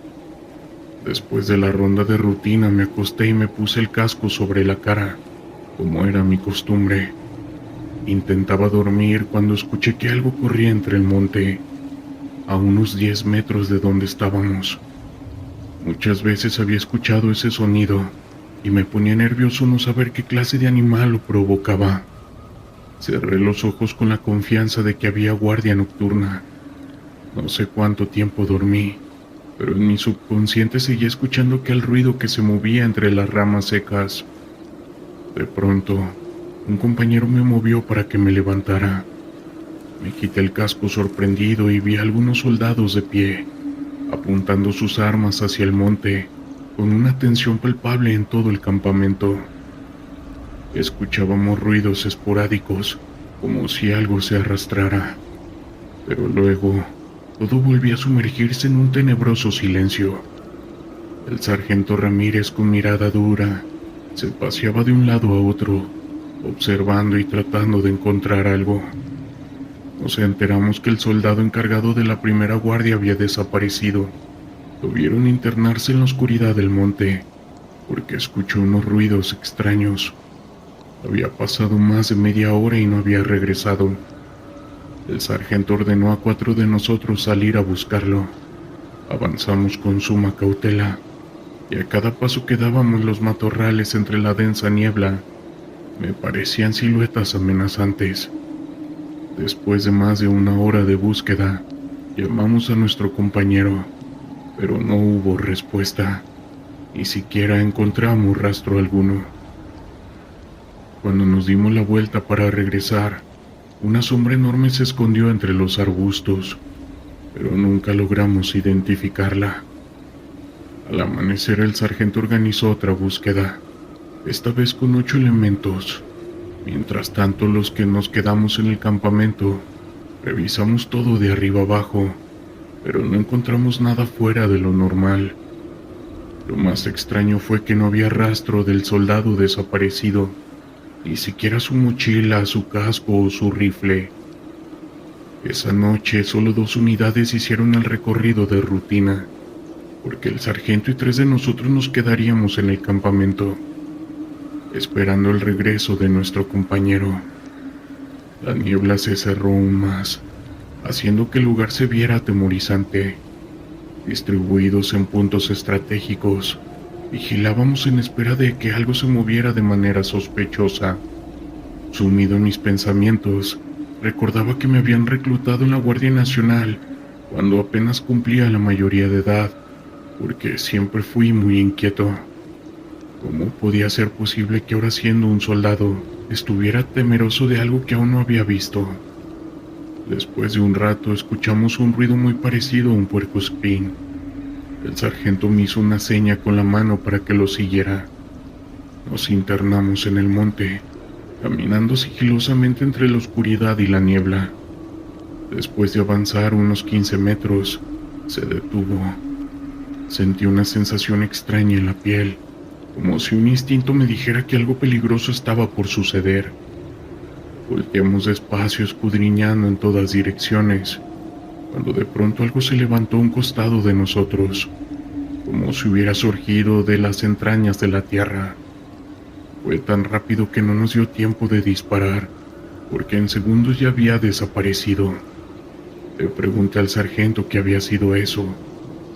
A: Después de la ronda de rutina me acosté y me puse el casco sobre la cara, como era mi costumbre. Intentaba dormir cuando escuché que algo corría entre el monte, a unos 10 metros de donde estábamos. Muchas veces había escuchado ese sonido y me ponía nervioso no saber qué clase de animal lo provocaba. Cerré los ojos con la confianza de que había guardia nocturna. No sé cuánto tiempo dormí, pero en mi subconsciente seguía escuchando aquel ruido que se movía entre las ramas secas. De pronto, un compañero me movió para que me levantara. Me quité el casco sorprendido y vi a algunos soldados de pie, apuntando sus armas hacia el monte, con una tensión palpable en todo el campamento. Escuchábamos ruidos esporádicos, como si algo se arrastrara, pero luego todo volvió a sumergirse en un tenebroso silencio. El sargento Ramírez, con mirada dura, se paseaba de un lado a otro, observando y tratando de encontrar algo. Nos enteramos que el soldado encargado de la primera guardia había desaparecido. Tuvieron que internarse en la oscuridad del monte, porque escuchó unos ruidos extraños. Había pasado más de media hora y no había regresado. El sargento ordenó a 4 de nosotros salir a buscarlo. Avanzamos con suma cautela, y a cada paso que dábamos los matorrales entre la densa niebla me parecían siluetas amenazantes. Después de más de una hora de búsqueda, llamamos a nuestro compañero, pero no hubo respuesta. Ni siquiera encontramos rastro alguno. Cuando nos dimos la vuelta para regresar, una sombra enorme se escondió entre los arbustos, pero nunca logramos identificarla. Al amanecer, el sargento organizó otra búsqueda, esta vez con 8 elementos. Mientras tanto, los que nos quedamos en el campamento, revisamos todo de arriba abajo, pero no encontramos nada fuera de lo normal. Lo más extraño fue que no había rastro del soldado desaparecido, ni siquiera su mochila, su casco o su rifle. Esa noche solo 2 unidades hicieron el recorrido de rutina, porque el sargento y 3 de nosotros nos quedaríamos en el campamento, esperando el regreso de nuestro compañero. La niebla se cerró aún más, haciendo que el lugar se viera atemorizante. Distribuidos en puntos estratégicos, vigilábamos en espera de que algo se moviera de manera sospechosa. Sumido en mis pensamientos, recordaba que me habían reclutado en la Guardia Nacional cuando apenas cumplía la mayoría de edad, porque siempre fui muy inquieto. ¿Cómo podía ser posible que ahora, siendo un soldado, estuviera temeroso de algo que aún no había visto? Después de un rato escuchamos un ruido muy parecido a un puercoespín. El sargento me hizo una seña con la mano para que lo siguiera. Nos internamos en el monte, caminando sigilosamente entre la oscuridad y la niebla. Después de avanzar unos 15 metros, se detuvo. Sentí una sensación extraña en la piel, como si un instinto me dijera que algo peligroso estaba por suceder. Volteamos despacio, escudriñando en todas direcciones, cuando de pronto algo se levantó a un costado de nosotros, como si hubiera surgido de las entrañas de la tierra. Fue tan rápido que no nos dio tiempo de disparar, porque en segundos ya había desaparecido. Le pregunté al sargento qué había sido eso,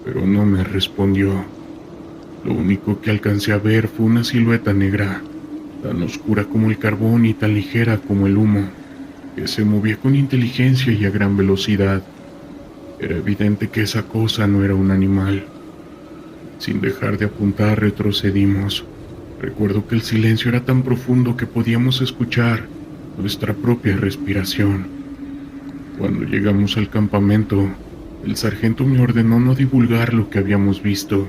A: pero no me respondió. Lo único que alcancé a ver fue una silueta negra, tan oscura como el carbón y tan ligera como el humo, que se movía con inteligencia y a gran velocidad. Era evidente que esa cosa no era un animal. Sin dejar de apuntar, retrocedimos. Recuerdo que el silencio era tan profundo que podíamos escuchar nuestra propia respiración. Cuando llegamos al campamento, el sargento me ordenó no divulgar lo que habíamos visto.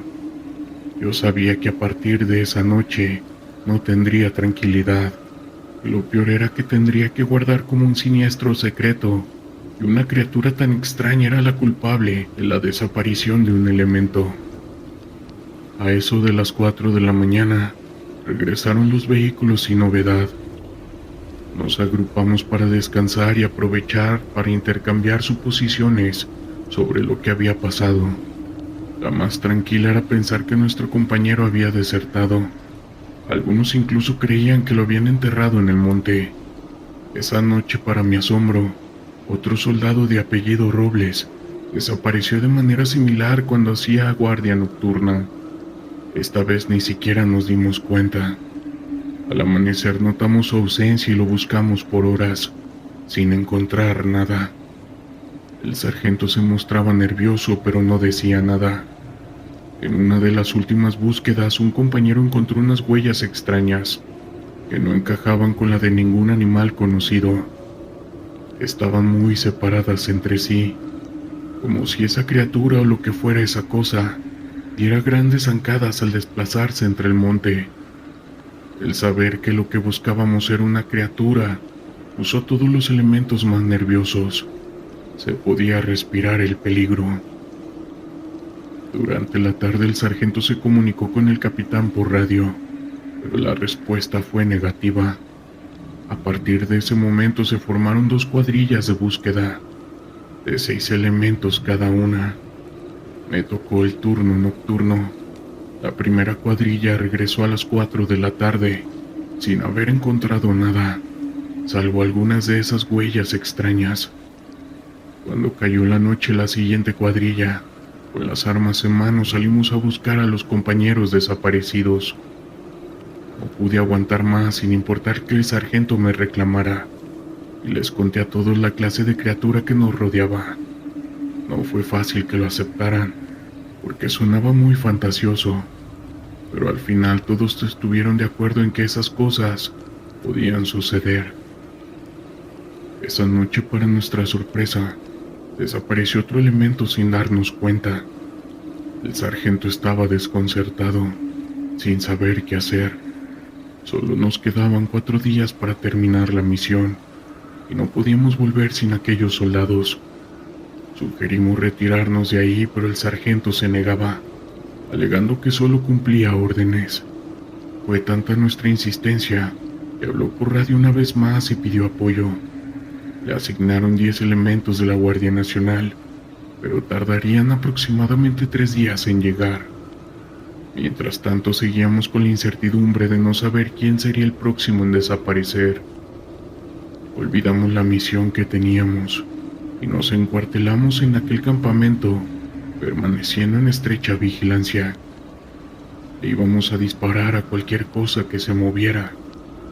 A: Yo sabía que a partir de esa noche no tendría tranquilidad, y lo peor era que tendría que guardar como un siniestro secreto, y una criatura tan extraña era la culpable de la desaparición de un elemento. A eso de las 4 de la mañana, regresaron los vehículos sin novedad. Nos agrupamos para descansar y aprovechar para intercambiar suposiciones sobre lo que había pasado. La más tranquila era pensar que nuestro compañero había desertado. Algunos incluso creían que lo habían enterrado en el monte. Esa noche, para mi asombro, otro soldado de apellido Robles desapareció de manera similar cuando hacía guardia nocturna. Esta vez ni siquiera nos dimos cuenta. Al amanecer notamos su ausencia y lo buscamos por horas, sin encontrar nada. El sargento se mostraba nervioso, pero no decía nada. En una de las últimas búsquedas, un compañero encontró unas huellas extrañas, que no encajaban con la de ningún animal conocido. Estaban muy separadas entre sí, como si esa criatura o lo que fuera esa cosa diera grandes zancadas al desplazarse entre el monte. El saber que lo que buscábamos era una criatura usó todos los elementos más nerviosos. Se podía respirar el peligro. Durante la tarde el sargento se comunicó con el capitán por radio, pero la respuesta fue negativa. A partir de ese momento se formaron 2 cuadrillas de búsqueda, de 6 elementos cada una. Me tocó el turno nocturno. La primera cuadrilla regresó a las 4 de la tarde, sin haber encontrado nada, salvo algunas de esas huellas extrañas. Cuando cayó la noche, la siguiente cuadrilla, con las armas en mano, salimos a buscar a los compañeros desaparecidos. No pude aguantar más sin importar que el sargento me reclamara, y les conté a todos la clase de criatura que nos rodeaba. No fue fácil que lo aceptaran, porque sonaba muy fantasioso. pero al final todos estuvieron de acuerdo en que esas cosas podían suceder. Esa noche, para nuestra sorpresa, desapareció otro elemento sin darnos cuenta. El sargento estaba desconcertado, sin saber qué hacer. Solo nos quedaban 4 días para terminar la misión, y no podíamos volver sin aquellos soldados. Sugerimos retirarnos de ahí, pero el sargento se negaba, alegando que solo cumplía órdenes. Fue tanta nuestra insistencia que habló por radio una vez más y pidió apoyo. Le asignaron 10 elementos de la Guardia Nacional, pero tardarían aproximadamente 3 días en llegar. Mientras tanto, seguíamos con la incertidumbre de no saber quién sería el próximo en desaparecer. Olvidamos la misión que teníamos y nos encuartelamos en aquel campamento, permaneciendo en estrecha vigilancia. E íbamos a disparar a cualquier cosa que se moviera,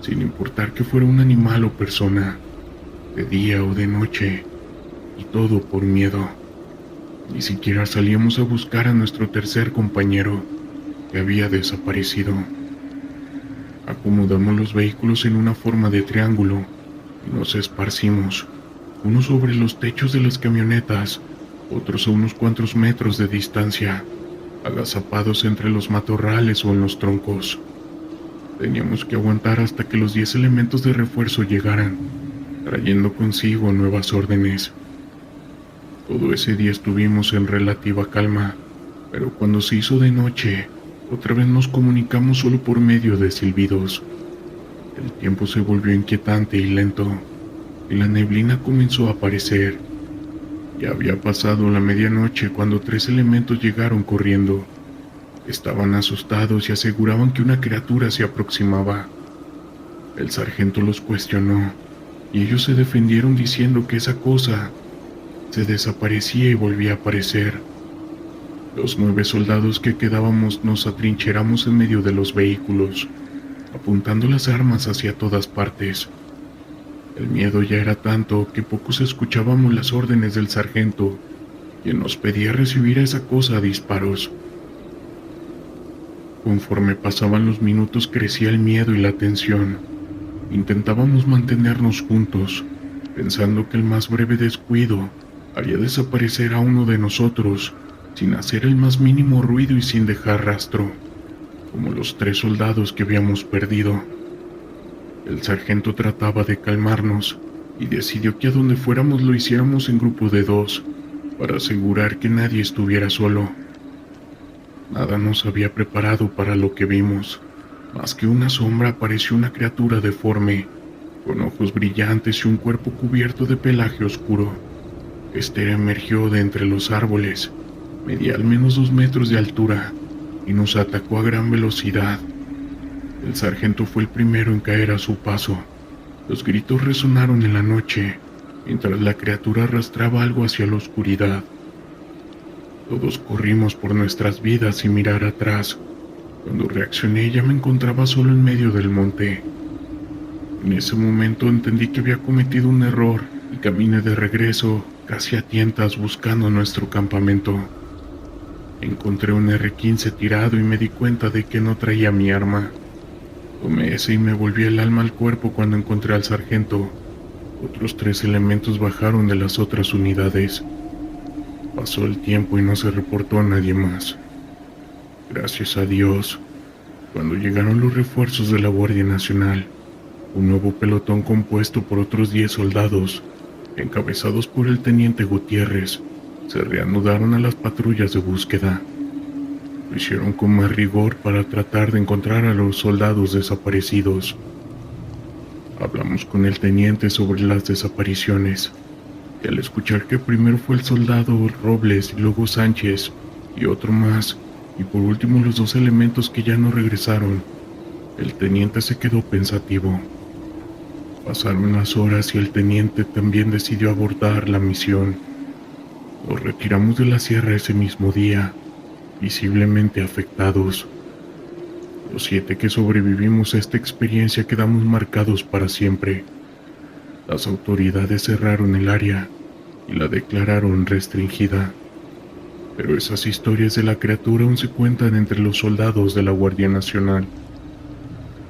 A: sin importar que fuera un animal o persona, de día o de noche, y todo por miedo. Ni siquiera salíamos a buscar a nuestro tercer compañero, que había desaparecido. Acomodamos los vehículos en una forma de triángulo y nos esparcimos, unos sobre los techos de las camionetas, otros a unos cuantos metros de distancia, agazapados entre los matorrales o en los troncos. Teníamos que aguantar hasta que los 10 elementos de refuerzo llegaran, trayendo consigo nuevas órdenes. Todo ese día estuvimos en relativa calma, pero cuando se hizo de noche, otra vez nos comunicamos solo por medio de silbidos. El tiempo se volvió inquietante y lento, y la neblina comenzó a aparecer. Ya había pasado la medianoche cuando 3 elementos llegaron corriendo. Estaban asustados y aseguraban que una criatura se aproximaba. El sargento los cuestionó, y ellos se defendieron diciendo que esa cosa se desaparecía y volvía a aparecer. Los 9 soldados que quedábamos nos atrincheramos en medio de los vehículos, apuntando las armas hacia todas partes. El miedo ya era tanto que pocos escuchábamos las órdenes del sargento, quien nos pedía recibir a esa cosa a disparos. Conforme pasaban los minutos crecía el miedo y la tensión. Intentábamos mantenernos juntos, pensando que el más breve descuido haría desaparecer a uno de nosotros, sin hacer el más mínimo ruido y sin dejar rastro, como los 3 soldados que habíamos perdido. El sargento trataba de calmarnos y decidió que a donde fuéramos lo hiciéramos en grupo de 2, para asegurar que nadie estuviera solo. Nada nos había preparado para lo que vimos. Más que una sombra, apareció una criatura deforme, con ojos brillantes y un cuerpo cubierto de pelaje oscuro. Este emergió de entre los árboles, medía al menos 2 metros de altura, y nos atacó a gran velocidad. El sargento fue el primero en caer a su paso. Los gritos resonaron en la noche, mientras la criatura arrastraba algo hacia la oscuridad. Todos corrimos por nuestras vidas sin mirar atrás. Cuando reaccioné ya me encontraba solo en medio del monte. En ese momento entendí que había cometido un error y caminé de regreso, casi a tientas, buscando nuestro campamento. Encontré un R-15 tirado y me di cuenta de que no traía mi arma. Tomé ese y me volví el alma al cuerpo cuando encontré al sargento. Otros 3 elementos bajaron de las otras unidades. Pasó el tiempo y no se reportó a nadie más. Gracias a Dios, cuando llegaron los refuerzos de la Guardia Nacional, un nuevo pelotón compuesto por otros 10 soldados, encabezados por el teniente Gutiérrez, se reanudaron a las patrullas de búsqueda. Lo hicieron con más rigor para tratar de encontrar a los soldados desaparecidos. Hablamos con el teniente sobre las desapariciones, y al escuchar que primero fue el soldado Robles y luego Sánchez y otro más, y por último los 2 elementos que ya no regresaron, el teniente se quedó pensativo. Pasaron las horas y el teniente también decidió abortar la misión. Nos retiramos de la sierra ese mismo día, visiblemente afectados. Los 7 que sobrevivimos a esta experiencia quedamos marcados para siempre. Las autoridades cerraron el área y la declararon restringida. pero esas historias de la criatura aún se cuentan entre los soldados de la Guardia Nacional.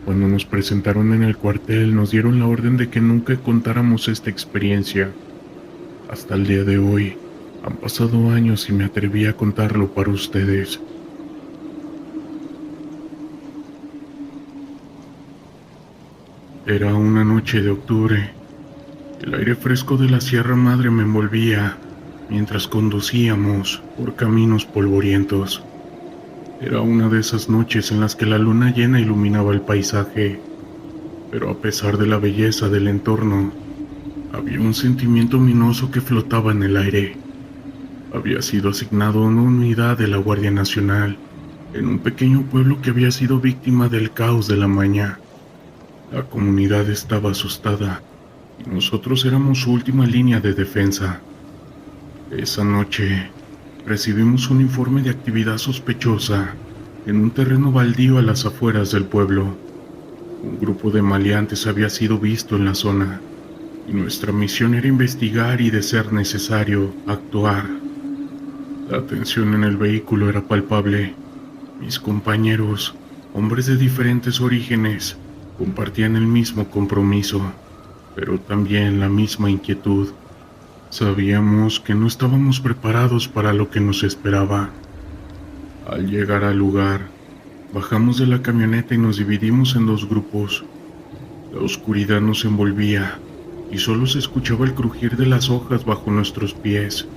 A: Cuando nos presentaron en el cuartel, nos dieron la orden de que nunca contáramos esta experiencia. Hasta el día de hoy, han pasado años y me atreví a contarlo para ustedes. Era una noche de octubre. El aire fresco de la Sierra Madre me envolvía mientras conducíamos por caminos polvorientos. Era una de esas noches en las que la luna llena iluminaba el paisaje, pero a pesar de la belleza del entorno, había un sentimiento ominoso que flotaba en el aire. Había sido asignado a una unidad de la Guardia Nacional en un pequeño pueblo que había sido víctima del caos de la mañana. La comunidad estaba asustada y nosotros éramos su última línea de defensa. Esa noche recibimos un informe de actividad sospechosa en un terreno baldío a las afueras del pueblo. Un grupo de maleantes había sido visto en la zona y nuestra misión era investigar y, de ser necesario, actuar. La tensión en el vehículo era palpable. Mis compañeros, hombres de diferentes orígenes, compartían el mismo compromiso, pero también la misma inquietud. Sabíamos que no estábamos preparados para lo que nos esperaba. Al llegar al lugar, bajamos de la camioneta y nos dividimos en dos grupos. La oscuridad nos envolvía y solo se escuchaba el crujir de las hojas bajo nuestros pies.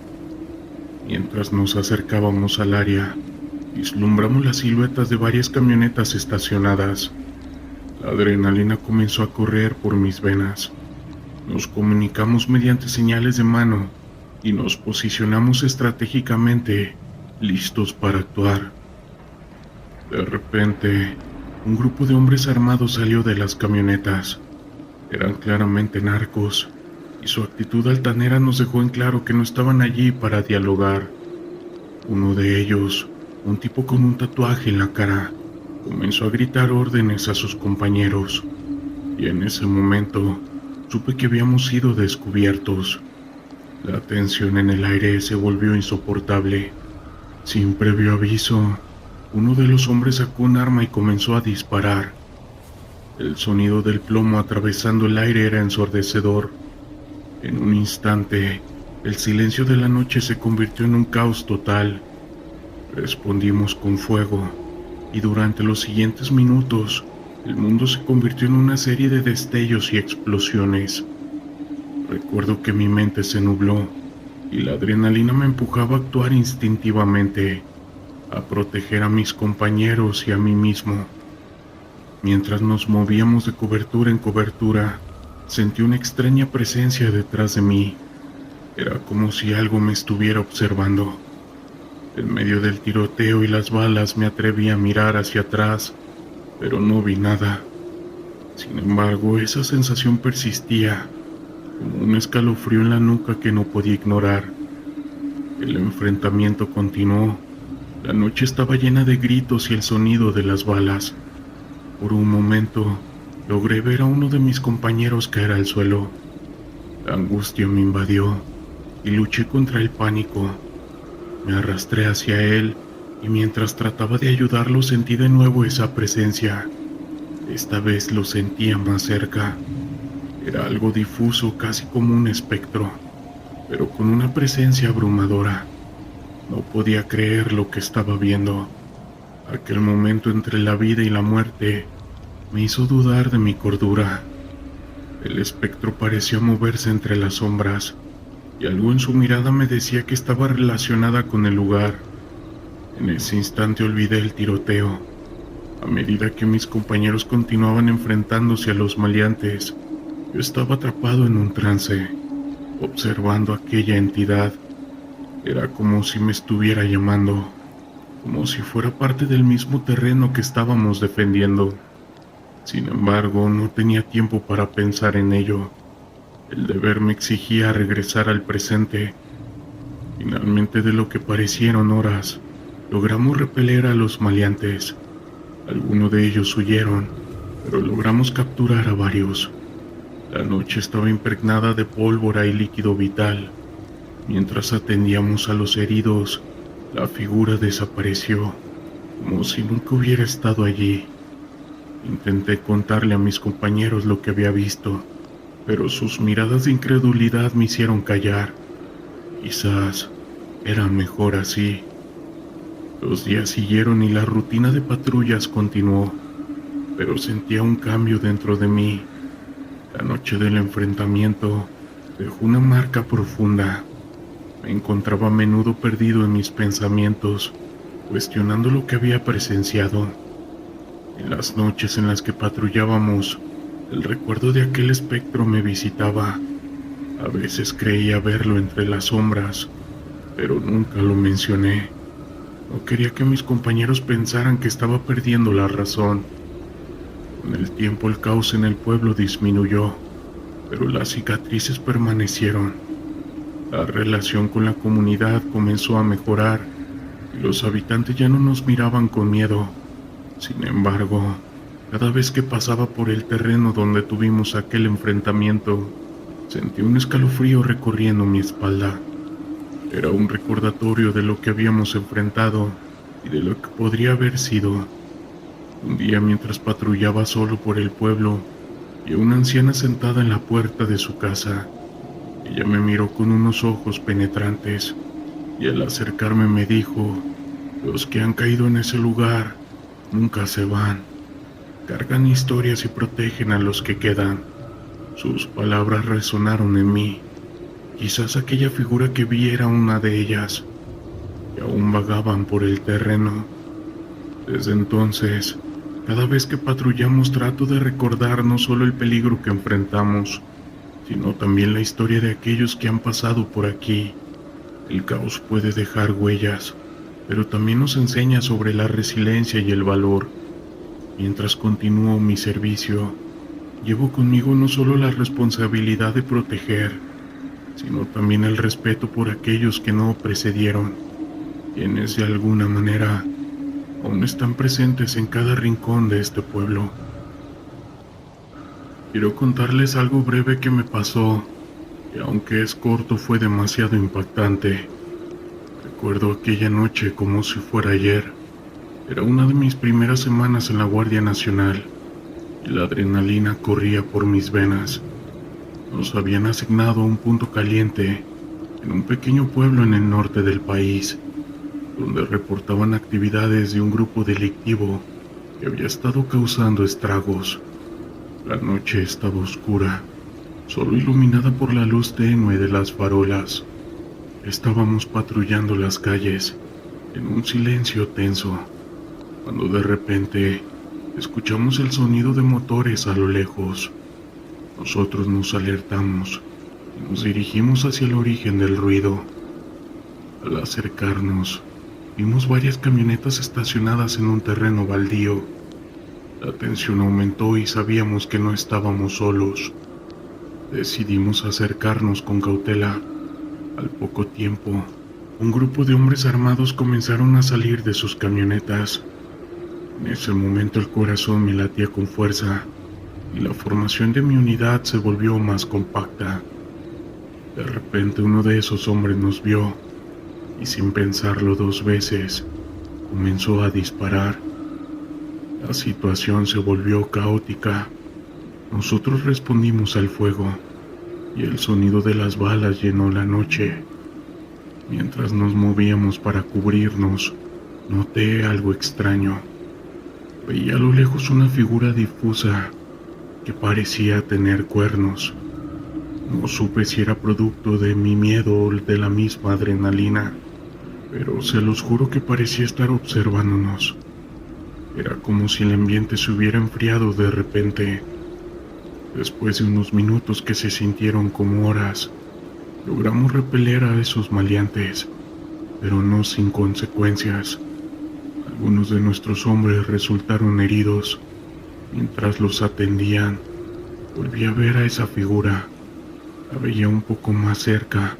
A: Mientras nos acercábamos al área, vislumbramos las siluetas de varias camionetas estacionadas. La adrenalina comenzó a correr por mis venas. Nos comunicamos mediante señales de mano y nos posicionamos estratégicamente, listos para actuar. De repente, un grupo de hombres armados salió de las camionetas. Eran claramente narcos, y su actitud altanera nos dejó en claro que no estaban allí para dialogar. Uno de ellos, un tipo con un tatuaje en la cara, comenzó a gritar órdenes a sus compañeros, y en ese momento supe que habíamos sido descubiertos. La tensión en el aire se volvió insoportable. Sin previo aviso, uno de los hombres sacó un arma y comenzó a disparar. El sonido del plomo atravesando el aire era ensordecedor. En un instante, el silencio de la noche se convirtió en un caos total. Respondimos con fuego, y durante los siguientes minutos, el mundo se convirtió en una serie de destellos y explosiones. Recuerdo que mi mente se nubló y la adrenalina me empujaba a actuar instintivamente, a proteger a mis compañeros y a mí mismo. Mientras nos movíamos de cobertura en cobertura, sentí una extraña presencia detrás de mí. Era como si algo me estuviera observando. En medio del tiroteo y las balas me atreví a mirar hacia atrás, pero no vi nada. Sin embargo, esa sensación persistía, como un escalofrío en la nuca que no podía ignorar. El enfrentamiento continuó. La noche estaba llena de gritos y el sonido de las balas. Por un momento, logré ver a uno de mis compañeros caer al suelo. La angustia me invadió y luché contra el pánico. Me arrastré hacia él y mientras trataba de ayudarlo sentí de nuevo esa presencia. Esta vez lo sentía más cerca. Era algo difuso, casi como un espectro, pero con una presencia abrumadora. No podía creer lo que estaba viendo. Aquel momento entre la vida y la muerte me hizo dudar de mi cordura. El espectro parecía moverse entre las sombras, y algo en su mirada me decía que estaba relacionada con el lugar. En ese instante olvidé el tiroteo. A medida que mis compañeros continuaban enfrentándose a los maleantes, yo estaba atrapado en un trance, observando aquella entidad. Era como si me estuviera llamando, como si fuera parte del mismo terreno que estábamos defendiendo. Sin embargo, no tenía tiempo para pensar en ello. El deber me exigía regresar al presente. Finalmente, de lo que parecieron horas, logramos repeler a los maleantes. Algunos de ellos huyeron, pero logramos capturar a varios. La noche estaba impregnada de pólvora y líquido vital. Mientras atendíamos a los heridos, La figura desapareció, como si nunca hubiera estado allí. Intenté contarle a mis compañeros lo que había visto, pero sus miradas de incredulidad me hicieron callar. Quizás era mejor así. Los días siguieron y la rutina de patrullas continuó, pero sentía un cambio dentro de mí. La noche del enfrentamiento dejó una marca profunda. Me encontraba a menudo perdido en mis pensamientos, cuestionando lo que había presenciado. En las noches en las que patrullábamos, el recuerdo de aquel espectro me visitaba. A veces creía verlo entre las sombras, pero nunca lo mencioné. No quería que mis compañeros pensaran que estaba perdiendo la razón. Con el tiempo el caos en el pueblo disminuyó, pero las cicatrices permanecieron. La relación con la comunidad comenzó a mejorar y los habitantes ya no nos miraban con miedo. Sin embargo, cada vez que pasaba por el terreno donde tuvimos aquel enfrentamiento, sentí un escalofrío recorriendo mi espalda. Era un recordatorio de lo que habíamos enfrentado y de lo que podría haber sido. Un día, mientras patrullaba solo por el pueblo, vi a una anciana sentada en la puerta de su casa. Ella me miró con unos ojos penetrantes y al acercarme me dijo: "Los que han caído en ese lugar nunca se van. Cargan historias y protegen a los que quedan". Sus palabras resonaron en mí. Quizás aquella figura que vi era una de ellas, que aún vagaban por el terreno. Desde entonces, cada vez que patrullamos trato de recordar no solo el peligro que enfrentamos, sino también la historia de aquellos que han pasado por aquí. El caos puede dejar huellas, pero también nos enseña sobre la resiliencia y el valor. Mientras continúo mi servicio, llevo conmigo no solo la responsabilidad de proteger, sino también el respeto por aquellos que no precedieron, quienes de alguna manera aún están presentes en cada rincón de este pueblo. Quiero contarles algo breve que me pasó, que aunque es corto fue demasiado impactante. Recuerdo aquella noche como si fuera ayer. Era una de mis primeras semanas en la Guardia Nacional y la adrenalina corría por mis venas. Nos habían asignado a un punto caliente en un pequeño pueblo en el norte del país, donde reportaban actividades de un grupo delictivo que había estado causando estragos. La noche estaba oscura, solo iluminada por la luz tenue de las farolas. Estábamos patrullando las calles en un silencio tenso, cuando de repente escuchamos el sonido de motores a lo lejos. Nosotros nos alertamos y nos dirigimos hacia el origen del ruido. Al acercarnos, vimos varias camionetas estacionadas en un terreno baldío. La tensión aumentó y sabíamos que no estábamos solos. Decidimos acercarnos con cautela. Al poco tiempo, un grupo de hombres armados comenzaron a salir de sus camionetas. En ese momento el corazón me latía con fuerza y la formación de mi unidad se volvió más compacta. De repente uno de esos hombres nos vio y sin pensarlo dos veces comenzó a disparar. La situación se volvió caótica. Nosotros respondimos al fuego y el sonido de las balas llenó la noche. Mientras nos movíamos para cubrirnos, noté algo extraño. Veía a lo lejos una figura difusa que parecía tener cuernos. No supe si era producto de mi miedo o de la misma adrenalina, pero se los juro que parecía estar observándonos. Era como si el ambiente se hubiera enfriado de repente. Después de unos minutos que se sintieron como horas, logramos repeler a esos maleantes, pero no sin consecuencias. Algunos de nuestros hombres resultaron heridos. Mientras los atendían, volví a ver a esa figura. La veía un poco más cerca.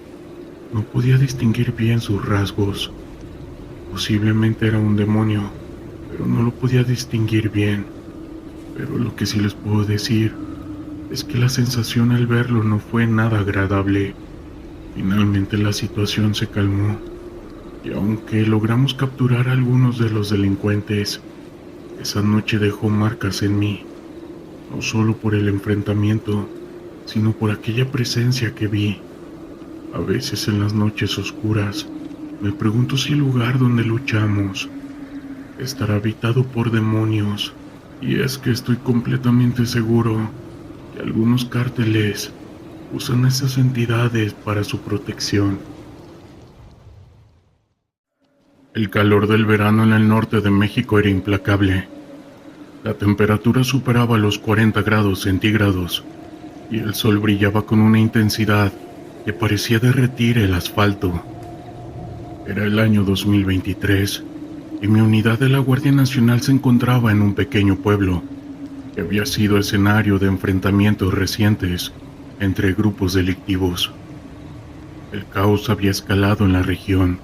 A: No podía distinguir bien sus rasgos. Posiblemente era un demonio, pero no lo podía distinguir bien. Pero lo que sí les puedo decir es que la sensación al verlo no fue nada agradable. Finalmente la situación se calmó Y aunque logramos capturar a algunos de los delincuentes, esa noche dejó marcas en mí, no solo por el enfrentamiento, sino por aquella presencia que vi. A veces en las noches oscuras, me pregunto si el lugar donde luchamos estará habitado por demonios, y es que estoy completamente seguro que algunos cárteles usan esas entidades para su protección. El calor del verano en el norte de México era implacable. La temperatura superaba los 40 grados centígrados y el sol brillaba con una intensidad que parecía derretir el asfalto. Era el año 2023 y mi unidad de la Guardia Nacional se encontraba en un pequeño pueblo que había sido escenario de enfrentamientos recientes entre grupos delictivos. El caos había escalado en la región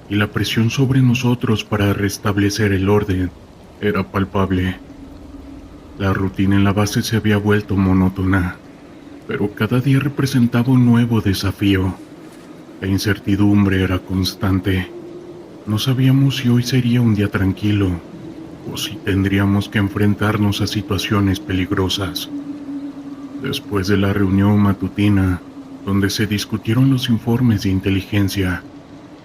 A: y la presión sobre nosotros para restablecer el orden era palpable. La rutina en la base se había vuelto monótona, pero cada día representaba un nuevo desafío. La incertidumbre era constante. No sabíamos si hoy sería un día tranquilo o si tendríamos que enfrentarnos a situaciones peligrosas. Después de la reunión matutina, donde se discutieron los informes de inteligencia,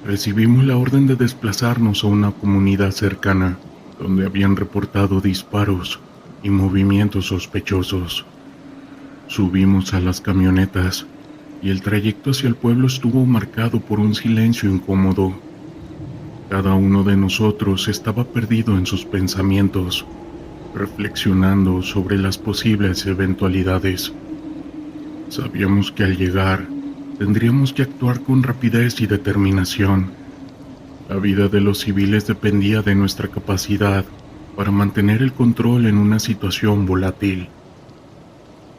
A: recibimos la orden de desplazarnos a una comunidad cercana, donde habían reportado disparos y movimientos sospechosos. Subimos a las camionetas y el trayecto hacia el pueblo estuvo marcado por un silencio incómodo. Cada uno de nosotros estaba perdido en sus pensamientos, reflexionando sobre las posibles eventualidades. Sabíamos que al llegar, tendríamos que actuar con rapidez y determinación. La vida de los civiles dependía de nuestra capacidad para mantener el control en una situación volátil.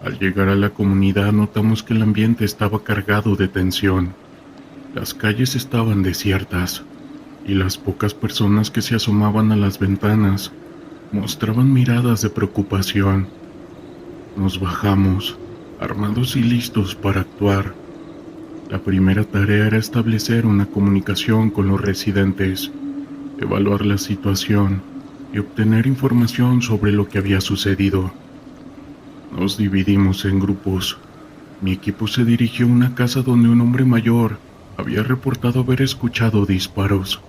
A: Al llegar a la comunidad notamos que el ambiente estaba cargado de tensión. Las calles estaban desiertas y las pocas personas que se asomaban a las ventanas mostraban miradas de preocupación. Nos bajamos, armados y listos para actuar. La primera tarea era establecer una comunicación con los residentes, evaluar la situación y obtener información sobre lo que había sucedido. Nos dividimos en grupos. Mi equipo se dirigió a una casa donde un hombre mayor había reportado haber escuchado disparos.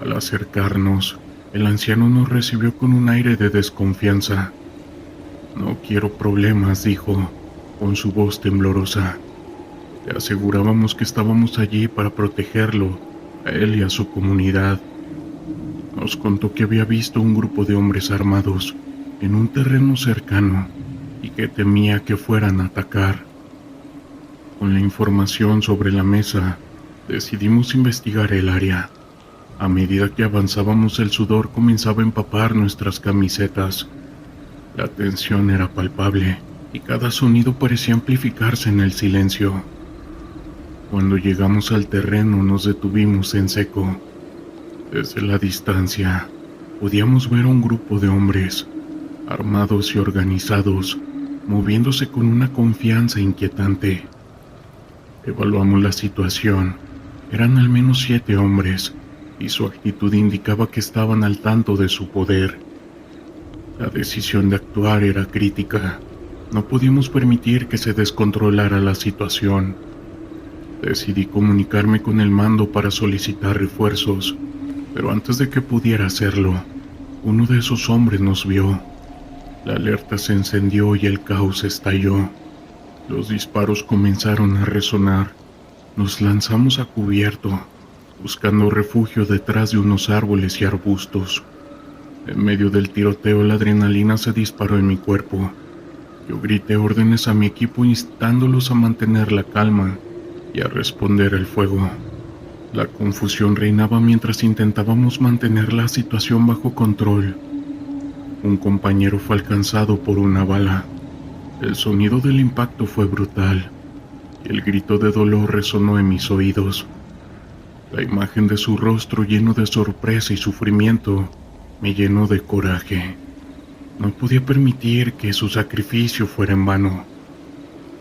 A: Al acercarnos, el anciano nos recibió con un aire de desconfianza. «No quiero problemas», dijo, con su voz temblorosa. Le asegurábamos que estábamos allí para protegerlo, a él y a su comunidad. Nos contó que había visto un grupo de hombres armados en un terreno cercano y que temía que fueran a atacar. Con la información sobre la mesa, decidimos investigar el área. A medida que avanzábamos, el sudor comenzaba a empapar nuestras camisetas. La tensión era palpable y cada sonido parecía amplificarse en el silencio. Cuando llegamos al terreno, nos detuvimos en seco. Desde la distancia, podíamos ver a un grupo de hombres, armados y organizados, moviéndose con una confianza inquietante. Evaluamos la situación. Eran al menos 7 hombres, y su actitud indicaba que estaban al tanto de su poder. La decisión de actuar era crítica. No podíamos permitir que se descontrolara la situación. Decidí comunicarme con el mando para solicitar refuerzos, pero antes de que pudiera hacerlo, uno de esos hombres nos vio. La alerta se encendió y el caos estalló. Los disparos comenzaron a resonar. Nos lanzamos a cubierto, buscando refugio detrás de unos árboles y arbustos. En medio del tiroteo, la adrenalina se disparó en mi cuerpo. Yo grité órdenes a mi equipo instándolos a mantener la calma y a responder el fuego. La confusión reinaba mientras intentábamos mantener la situación bajo control. Un compañero fue alcanzado por una bala. El sonido del impacto fue brutal y el grito de dolor resonó en mis oídos. La imagen de su rostro lleno de sorpresa y sufrimiento me llenó de coraje. No podía permitir que su sacrificio fuera en vano.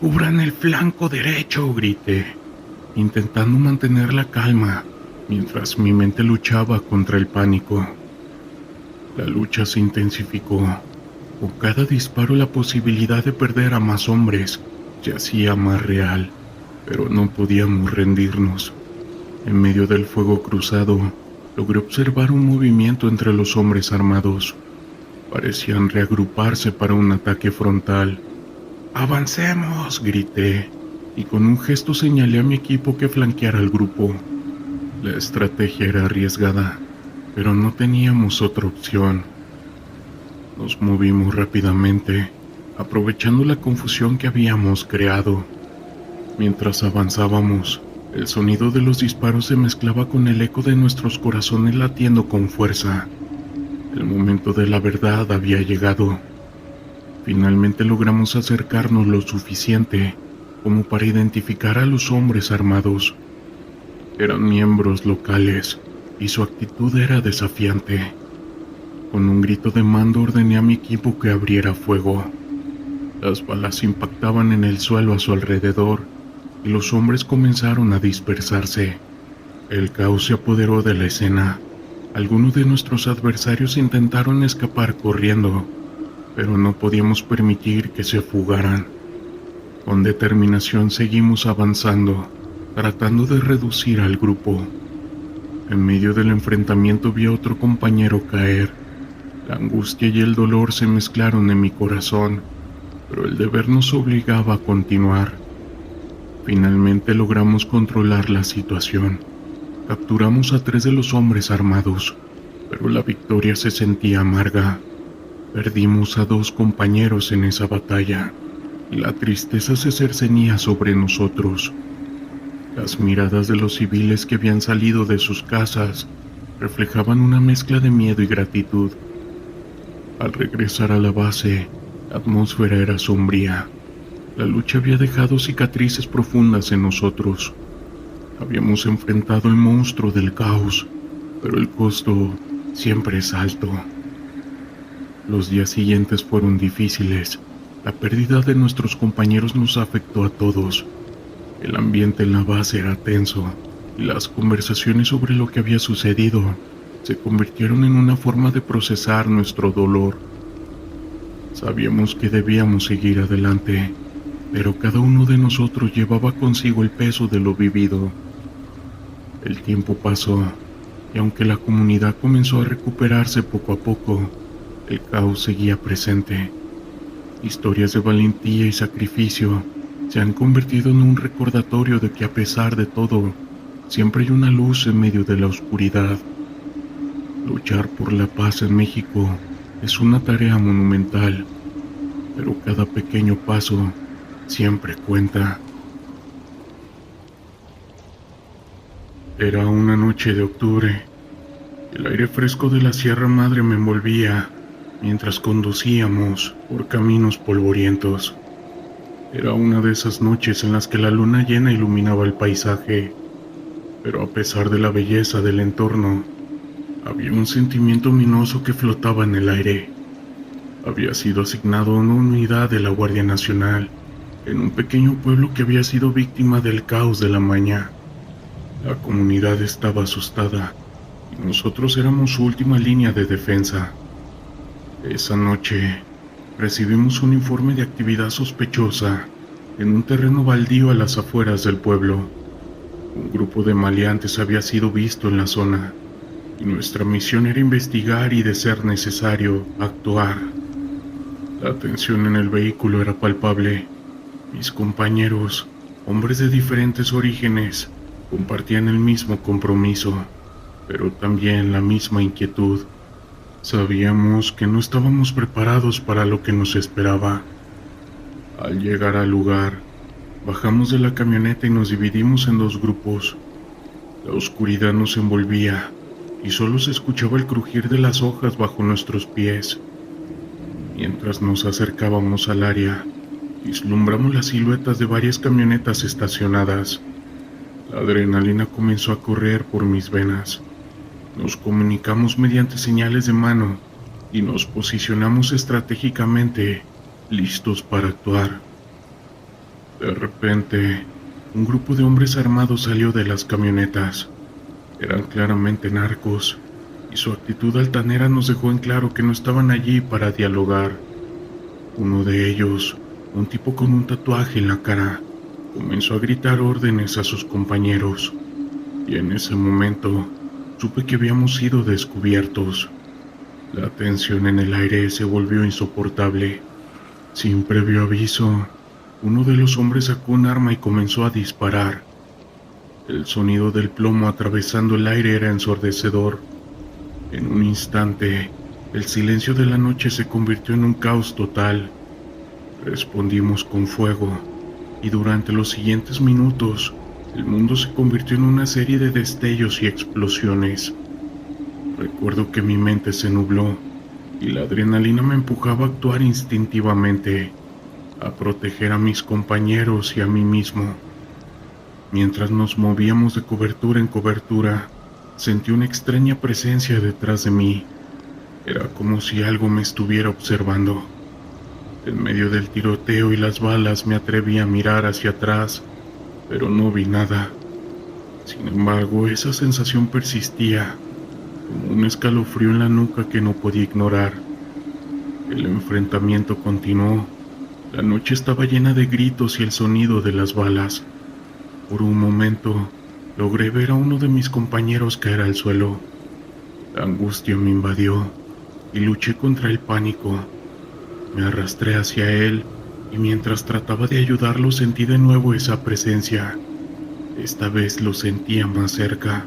A: «¡Cubran el flanco derecho!», grité, intentando mantener la calma mientras mi mente luchaba contra el pánico. La lucha se intensificó. Con cada disparo la posibilidad de perder a más hombres se hacía más real, pero no podíamos rendirnos. En medio del fuego cruzado, logré observar un movimiento entre los hombres armados. Parecían reagruparse para un ataque frontal. ¡Avancemos!, grité, y con un gesto señalé a mi equipo que flanqueara al grupo. La estrategia era arriesgada, pero no teníamos otra opción. Nos movimos rápidamente, aprovechando la confusión que habíamos creado. Mientras avanzábamos, el sonido de los disparos se mezclaba con el eco de nuestros corazones latiendo con fuerza. El momento de la verdad había llegado. Finalmente logramos acercarnos lo suficiente como para identificar a los hombres armados. Eran miembros locales y su actitud era desafiante. Con un grito de mando ordené a mi equipo que abriera fuego. Las balas impactaban en el suelo a su alrededor y los hombres comenzaron a dispersarse. El caos se apoderó de la escena. Algunos de nuestros adversarios intentaron escapar corriendo, pero no podíamos permitir que se fugaran. Con determinación seguimos avanzando, tratando de reducir al grupo. En medio del enfrentamiento vi a otro compañero caer. La angustia y el dolor se mezclaron en mi corazón, pero el deber nos obligaba a continuar. Finalmente logramos controlar la situación. Capturamos a 3 de los hombres armados, pero la victoria se sentía amarga. Perdimos a 2 compañeros en esa batalla, y la tristeza se cernía sobre nosotros. Las miradas de los civiles que habían salido de sus casas reflejaban una mezcla de miedo y gratitud. Al regresar a la base, la atmósfera era sombría. La lucha había dejado cicatrices profundas en nosotros. Habíamos enfrentado el monstruo del caos, pero el costo siempre es alto. Los días siguientes fueron difíciles. La pérdida de nuestros compañeros nos afectó a todos. El ambiente en la base era tenso, y las conversaciones sobre lo que había sucedido se convirtieron en una forma de procesar nuestro dolor. Sabíamos que debíamos seguir adelante, pero cada uno de nosotros llevaba consigo el peso de lo vivido. El tiempo pasó, y aunque la comunidad comenzó a recuperarse poco a poco, el caos seguía presente. Historias de valentía y sacrificio se han convertido en un recordatorio de que a pesar de todo, siempre hay una luz en medio de la oscuridad. Luchar por la paz en México es una tarea monumental, pero cada pequeño paso siempre cuenta. Era una noche de octubre. El aire fresco de la Sierra Madre me envolvía mientras conducíamos por caminos polvorientos. Era una de esas noches en las que la luna llena iluminaba el paisaje, pero a pesar de la belleza del entorno, había un sentimiento ominoso que flotaba en el aire. Había sido asignado a una unidad de la Guardia Nacional en un pequeño pueblo que había sido víctima del caos de la mañana. La comunidad estaba asustada y nosotros éramos su última línea de defensa. Esa noche recibimos un informe de actividad sospechosa en un terreno baldío a las afueras del pueblo. Un grupo de maleantes había sido visto en la zona, y nuestra misión era investigar y, de ser necesario, actuar. La tensión en el vehículo era palpable. Mis compañeros, hombres de diferentes orígenes, compartían el mismo compromiso, pero también la misma inquietud. Sabíamos que no estábamos preparados para lo que nos esperaba. Al llegar al lugar, bajamos de la camioneta y nos dividimos en 2 grupos. La oscuridad nos envolvía y solo se escuchaba el crujir de las hojas bajo nuestros pies. Mientras nos acercábamos al área, vislumbramos las siluetas de varias camionetas estacionadas. La adrenalina comenzó a correr por mis venas. Nos comunicamos mediante señales de mano y nos posicionamos estratégicamente, listos para actuar. De repente, un grupo de hombres armados salió de las camionetas. Eran claramente narcos, y su actitud altanera nos dejó en claro que no estaban allí para dialogar. Uno de ellos, un tipo con un tatuaje en la cara, comenzó a gritar órdenes a sus compañeros, y en ese momento supe que habíamos sido descubiertos. La tensión en el aire se volvió insoportable. Sin previo aviso, uno de los hombres sacó un arma y comenzó a disparar. El sonido del plomo atravesando el aire era ensordecedor. En un instante, el silencio de la noche se convirtió en un caos total. Respondimos con fuego, y durante los siguientes minutos, el mundo se convirtió en una serie de destellos y explosiones. Recuerdo que mi mente se nubló, y la adrenalina me empujaba a actuar instintivamente, a proteger a mis compañeros y a mí mismo. Mientras nos movíamos de cobertura en cobertura, sentí una extraña presencia detrás de mí. Era como si algo me estuviera observando. En medio del tiroteo y las balas me atreví a mirar hacia atrás, pero no vi nada. Sin embargo, esa sensación persistía, como un escalofrío en la nuca que no podía ignorar. El enfrentamiento continuó. La noche estaba llena de gritos y el sonido de las balas. Por un momento, logré ver a uno de mis compañeros caer al suelo. La angustia me invadió y luché contra el pánico. Me arrastré hacia él y mientras trataba de ayudarlo sentí de nuevo esa presencia. Esta vez lo sentía más cerca.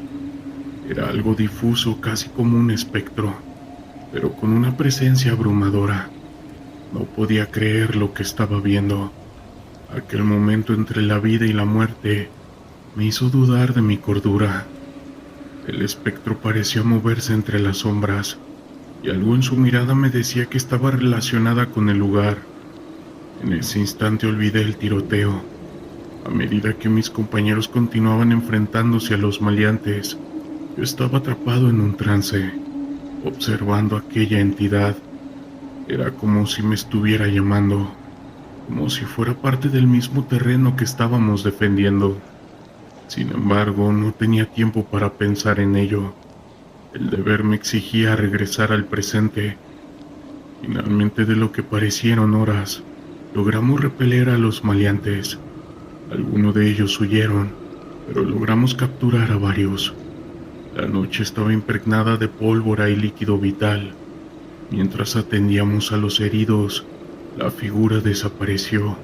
A: Era algo difuso, casi como un espectro, pero con una presencia abrumadora. No podía creer lo que estaba viendo. Aquel momento entre la vida y la muerte me hizo dudar de mi cordura. El espectro pareció moverse entre las sombras, y algo en su mirada me decía que estaba relacionada con el lugar. En ese instante olvidé el tiroteo. A medida que mis compañeros continuaban enfrentándose a los maleantes, yo estaba atrapado en un trance, observando aquella entidad. Era como si me estuviera llamando, como si fuera parte del mismo terreno que estábamos defendiendo. Sin embargo, no tenía tiempo para pensar en ello. El deber me exigía regresar al presente. Finalmente, de lo que parecieron horas, logramos repeler a los maleantes. Algunos de ellos huyeron, pero logramos capturar a varios. La noche estaba impregnada de pólvora y líquido vital. Mientras atendíamos a los heridos, la figura desapareció,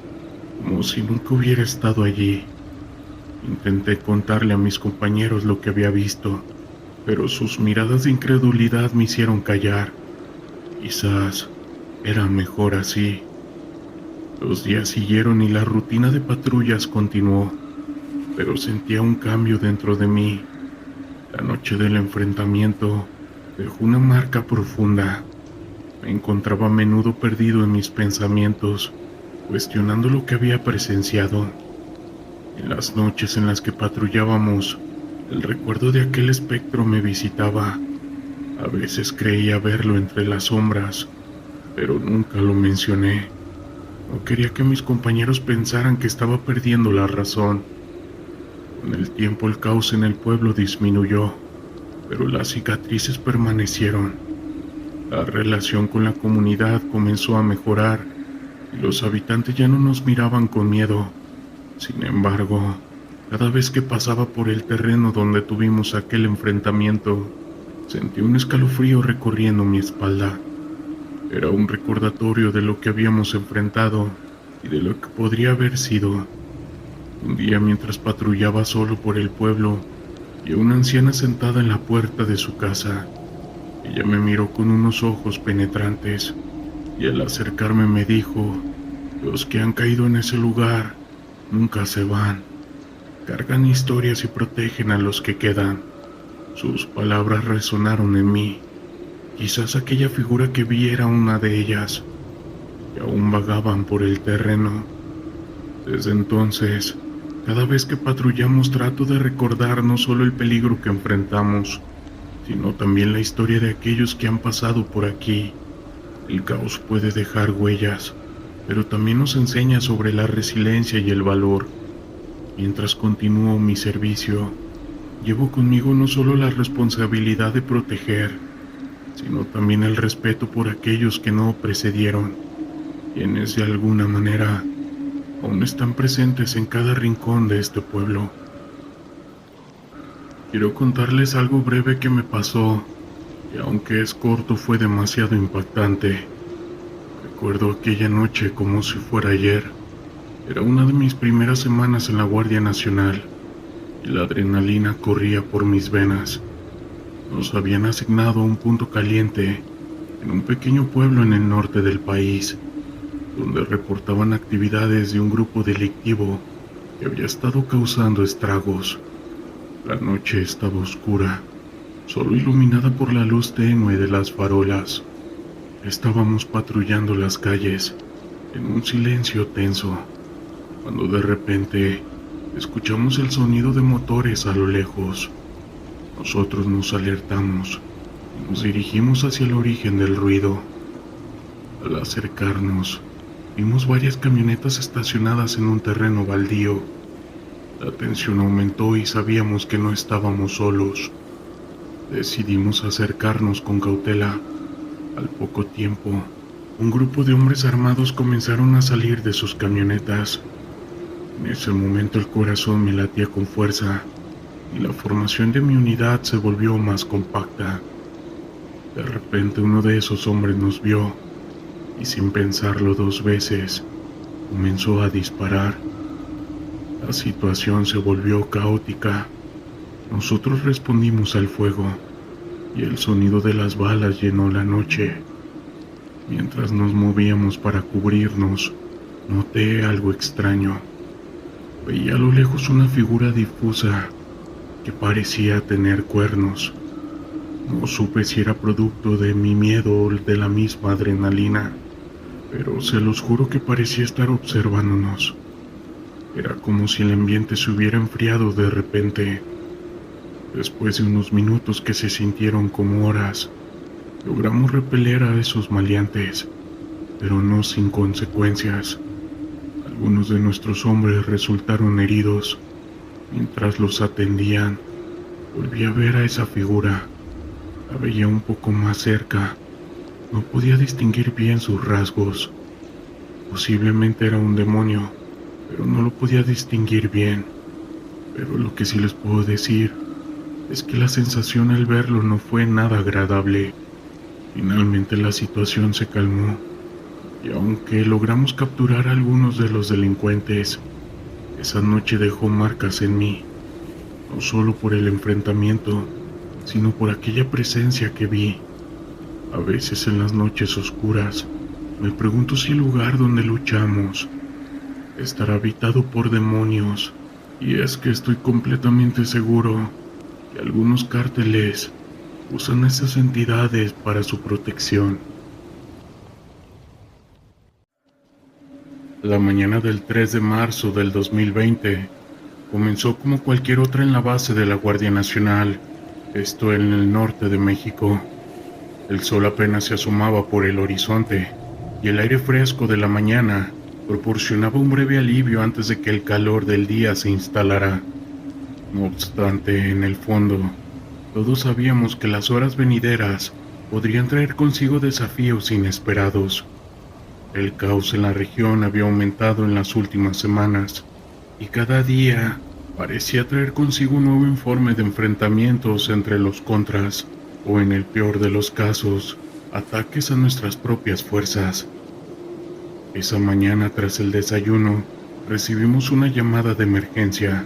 A: como si nunca hubiera estado allí. Intenté contarle a mis compañeros lo que había visto, pero sus miradas de incredulidad me hicieron callar. Quizás era mejor así. Los días siguieron y la rutina de patrullas continuó, pero sentía un cambio dentro de mí. La noche del enfrentamiento dejó una marca profunda. Me encontraba a menudo perdido en mis pensamientos, cuestionando lo que había presenciado. En las noches en las que patrullábamos, el recuerdo de aquel espectro me visitaba. A veces creía verlo entre las sombras, pero nunca lo mencioné. No quería que mis compañeros pensaran que estaba perdiendo la razón. Con el tiempo el caos en el pueblo disminuyó, pero las cicatrices permanecieron. La relación con la comunidad comenzó a mejorar y los habitantes ya no nos miraban con miedo. Sin embargo, cada vez que pasaba por el terreno donde tuvimos aquel enfrentamiento, sentí un escalofrío recorriendo mi espalda. Era un recordatorio de lo que habíamos enfrentado y de lo que podría haber sido. Un día, mientras patrullaba solo por el pueblo, vi a una anciana sentada en la puerta de su casa. Ella me miró con unos ojos penetrantes y al acercarme me dijo: "Los que han caído en ese lugar nunca se van. Cargan historias y protegen a los que quedan". Sus palabras resonaron en mí. Quizás aquella figura que vi era una de ellas, que aún vagaban por el terreno. Desde entonces, cada vez que patrullamos trato de recordar no solo el peligro que enfrentamos, sino también la historia de aquellos que han pasado por aquí. El caos puede dejar huellas, pero también nos enseña sobre la resiliencia y el valor. Mientras continúo mi servicio, Llevo conmigo no solo la responsabilidad de proteger, sino también el respeto por aquellos que no precedieron, quienes de alguna manera aún están presentes en cada rincón de este pueblo. Quiero contarles algo breve que me pasó, y aunque es corto fue demasiado impactante. Recuerdo aquella noche como si fuera ayer. Era una de mis primeras semanas en la Guardia Nacional, y la adrenalina corría por mis venas. Nos habían asignado a un punto caliente en un pequeño pueblo en el norte del país, donde reportaban actividades de un grupo delictivo que había estado causando estragos. La noche estaba oscura, solo iluminada por la luz tenue de las farolas. Estábamos patrullando las calles en un silencio tenso, cuando de repente escuchamos el sonido de motores a lo lejos. Nosotros nos alertamos y nos dirigimos hacia el origen del ruido. Al acercarnos, vimos varias camionetas estacionadas en un terreno baldío. La tensión aumentó y sabíamos que no estábamos solos. Decidimos acercarnos con cautela. Al poco tiempo, un grupo de hombres armados comenzaron a salir de sus camionetas. En ese momento el corazón me latía con fuerza y la formación de mi unidad se volvió más compacta. De repente uno de esos hombres nos vio y sin pensarlo dos veces comenzó a disparar. La situación se volvió caótica. Nosotros respondimos al fuego y el sonido de las balas llenó la noche. Mientras nos movíamos para cubrirnos, noté algo extraño. Veía a lo lejos una figura difusa que parecía tener cuernos. No supe si era producto de mi miedo o de la misma adrenalina, pero se los juro que parecía estar observándonos. Era como si el ambiente se hubiera enfriado de repente. Después de unos minutos que se sintieron como horas, logramos repeler a esos maleantes, pero no sin consecuencias. Algunos de nuestros hombres resultaron heridos. Mientras los atendían, volví a ver a esa figura. La veía un poco más cerca. No podía distinguir bien sus rasgos. Posiblemente era un demonio, pero no lo podía distinguir bien. Pero lo que sí les puedo decir es que la sensación al verlo no fue nada agradable. Finalmente la situación se calmó, y aunque logramos capturar a algunos de los delincuentes, esa noche dejó marcas en mí, no solo por el enfrentamiento, sino por aquella presencia que vi. A veces en las noches oscuras, me pregunto si el lugar donde luchamos estará habitado por demonios, y es que estoy completamente seguro que algunos cárteles usan esas entidades para su protección. La mañana del 3 de marzo del 2020 comenzó como cualquier otra en la base de la Guardia Nacional, esto en el norte de México. El sol apenas se asomaba por el horizonte y el aire fresco de la mañana proporcionaba un breve alivio antes de que el calor del día se instalara. No obstante, en el fondo, todos sabíamos que las horas venideras podrían traer consigo desafíos inesperados. El caos en la región había aumentado en las últimas semanas, y cada día parecía traer consigo un nuevo informe de enfrentamientos entre los contras, o en el peor de los casos, ataques a nuestras propias fuerzas. Esa mañana, tras el desayuno, recibimos una llamada de emergencia.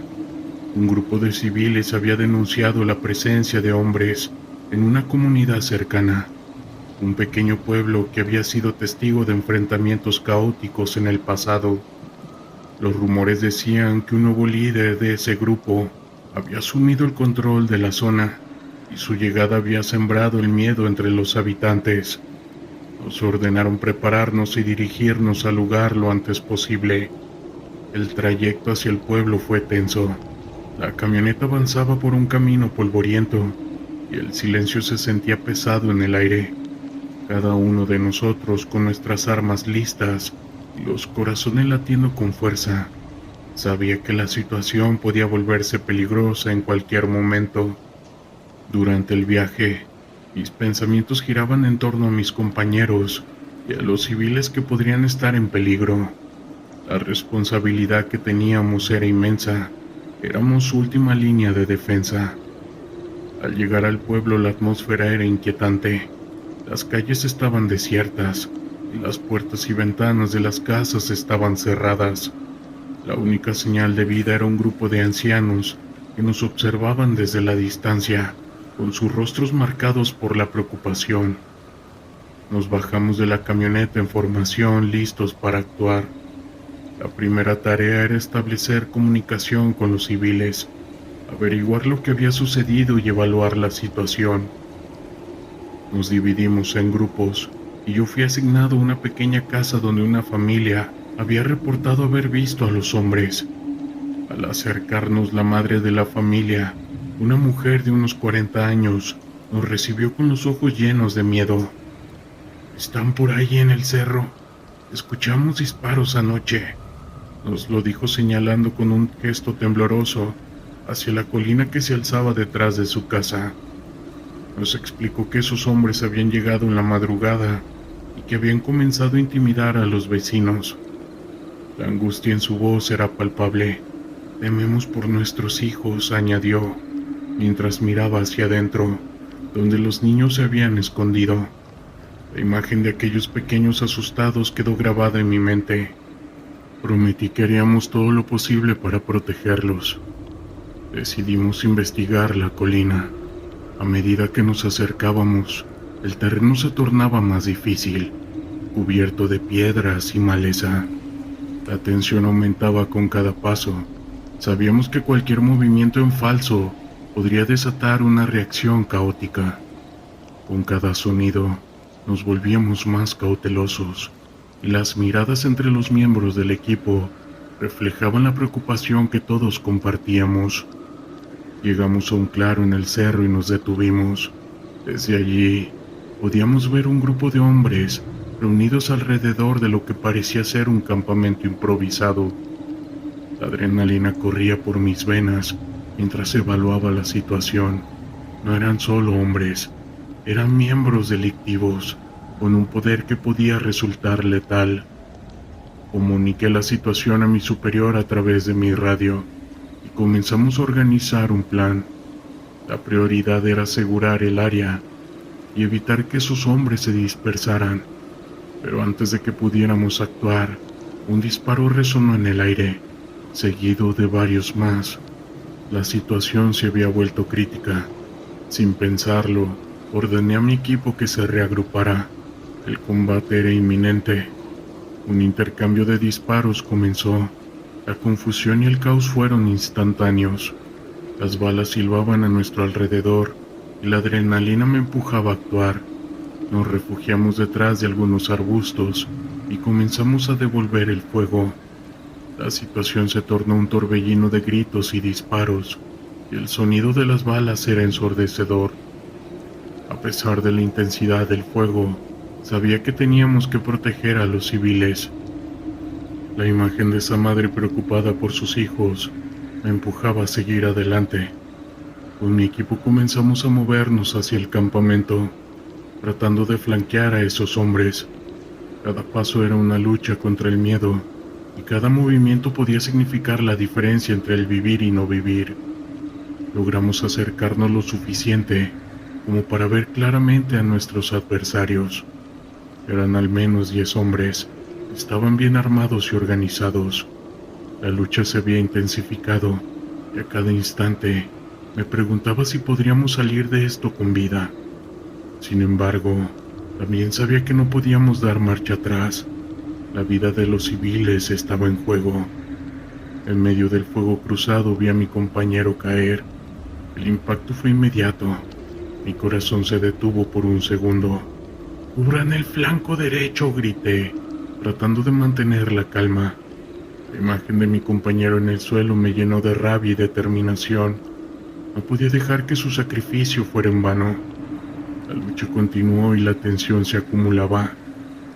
A: Un grupo de civiles había denunciado la presencia de hombres en una comunidad cercana, un pequeño pueblo que había sido testigo de enfrentamientos caóticos en el pasado. Los rumores decían que un nuevo líder de ese grupo había asumido el control de la zona y su llegada había sembrado el miedo entre los habitantes. Nos ordenaron prepararnos y dirigirnos al lugar lo antes posible. El trayecto hacia el pueblo fue tenso. La camioneta avanzaba por un camino polvoriento y el silencio se sentía pesado en el aire. Cada uno de nosotros con nuestras armas listas y los corazones latiendo con fuerza. Sabía que la situación podía volverse peligrosa en cualquier momento. Durante el viaje, mis pensamientos giraban en torno a mis compañeros y a los civiles que podrían estar en peligro. La responsabilidad que teníamos era inmensa. Éramos su última línea de defensa. Al llegar al pueblo, la atmósfera era inquietante. Las calles estaban desiertas y las puertas y ventanas de las casas estaban cerradas. La única señal de vida era un grupo de ancianos que nos observaban desde la distancia, con sus rostros marcados por la preocupación. Nos bajamos de la camioneta en formación, listos para actuar. La primera tarea era establecer comunicación con los civiles, averiguar lo que había sucedido y evaluar la situación. Nos dividimos en grupos y yo fui asignado a una pequeña casa donde una familia había reportado haber visto a los hombres. Al acercarnos, la madre de la familia, una mujer de unos 40 años, nos recibió con los ojos llenos de miedo. «Están por ahí en el cerro. Escuchamos disparos anoche», nos lo dijo señalando con un gesto tembloroso hacia la colina que se alzaba detrás de su casa. Nos explicó que esos hombres habían llegado en la madrugada y que habían comenzado a intimidar a los vecinos. La angustia en su voz era palpable. «Tememos por nuestros hijos», añadió, mientras miraba hacia adentro, donde los niños se habían escondido. La imagen de aquellos pequeños asustados quedó grabada en mi mente. Prometí que haríamos todo lo posible para protegerlos. Decidimos investigar la colina. A medida que nos acercábamos, el terreno se tornaba más difícil, cubierto de piedras y maleza. La tensión aumentaba con cada paso. Sabíamos que cualquier movimiento en falso podría desatar una reacción caótica. Con cada sonido, nos volvíamos más cautelosos, y las miradas entre los miembros del equipo reflejaban la preocupación que todos compartíamos. Llegamos a un claro en el cerro y nos detuvimos. Desde allí, podíamos ver un grupo de hombres reunidos alrededor de lo que parecía ser un campamento improvisado. La adrenalina corría por mis venas mientras evaluaba la situación. No eran solo hombres, eran miembros delictivos, con un poder que podía resultar letal. Comuniqué la situación a mi superior a través de mi radio y comenzamos a organizar un plan. La prioridad era asegurar el área y evitar que esos hombres se dispersaran. Pero antes de que pudiéramos actuar, un disparo resonó en el aire, seguido de varios más. La situación se había vuelto crítica. Sin pensarlo, ordené a mi equipo que se reagrupara. El combate era inminente. Un intercambio de disparos comenzó. La confusión y el caos fueron instantáneos. Las balas silbaban a nuestro alrededor y la adrenalina me empujaba a actuar. Nos refugiamos detrás de algunos arbustos y comenzamos a devolver el fuego. La situación se tornó un torbellino de gritos y disparos, y el sonido de las balas era ensordecedor. A pesar de la intensidad del fuego, sabía que teníamos que proteger a los civiles. La imagen de esa madre preocupada por sus hijos me empujaba a seguir adelante. Con mi equipo comenzamos a movernos hacia el campamento, tratando de flanquear a esos hombres. Cada paso era una lucha contra el miedo, y cada movimiento podía significar la diferencia entre el vivir y no vivir. Logramos acercarnos lo suficiente como para ver claramente a nuestros adversarios. Eran al menos 10 hombres. Estaban bien armados y organizados. La lucha se había intensificado, y a cada instante me preguntaba si podríamos salir de esto con vida. Sin embargo, también sabía que no podíamos dar marcha atrás. La vida de los civiles estaba en juego. En medio del fuego cruzado vi a mi compañero caer. El impacto fue inmediato. Mi corazón se detuvo por un segundo. «¡Cubran el flanco derecho!», grité, tratando de mantener la calma. La imagen de mi compañero en el suelo me llenó de rabia y determinación. No podía dejar que su sacrificio fuera en vano. La lucha continuó y la tensión se acumulaba.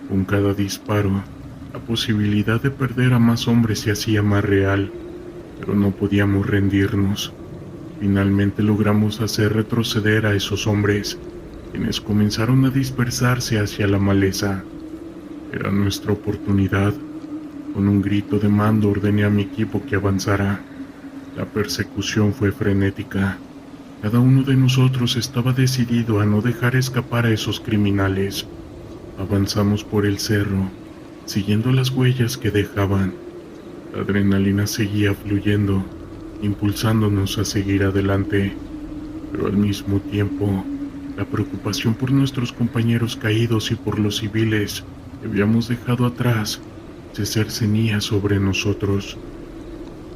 A: Con cada disparo, la posibilidad de perder a más hombres se hacía más real. pero no podíamos rendirnos. Finalmente logramos hacer retroceder a esos hombres, quienes comenzaron a dispersarse hacia la maleza. Era nuestra oportunidad. Con un grito de mando ordené a mi equipo que avanzara. La persecución fue frenética. Cada uno de nosotros estaba decidido a no dejar escapar a esos criminales. Avanzamos por el cerro, siguiendo las huellas que dejaban. La adrenalina seguía fluyendo, impulsándonos a seguir adelante, pero al mismo tiempo, la preocupación por nuestros compañeros caídos y por los civiles que habíamos dejado atrás se cernía sobre nosotros.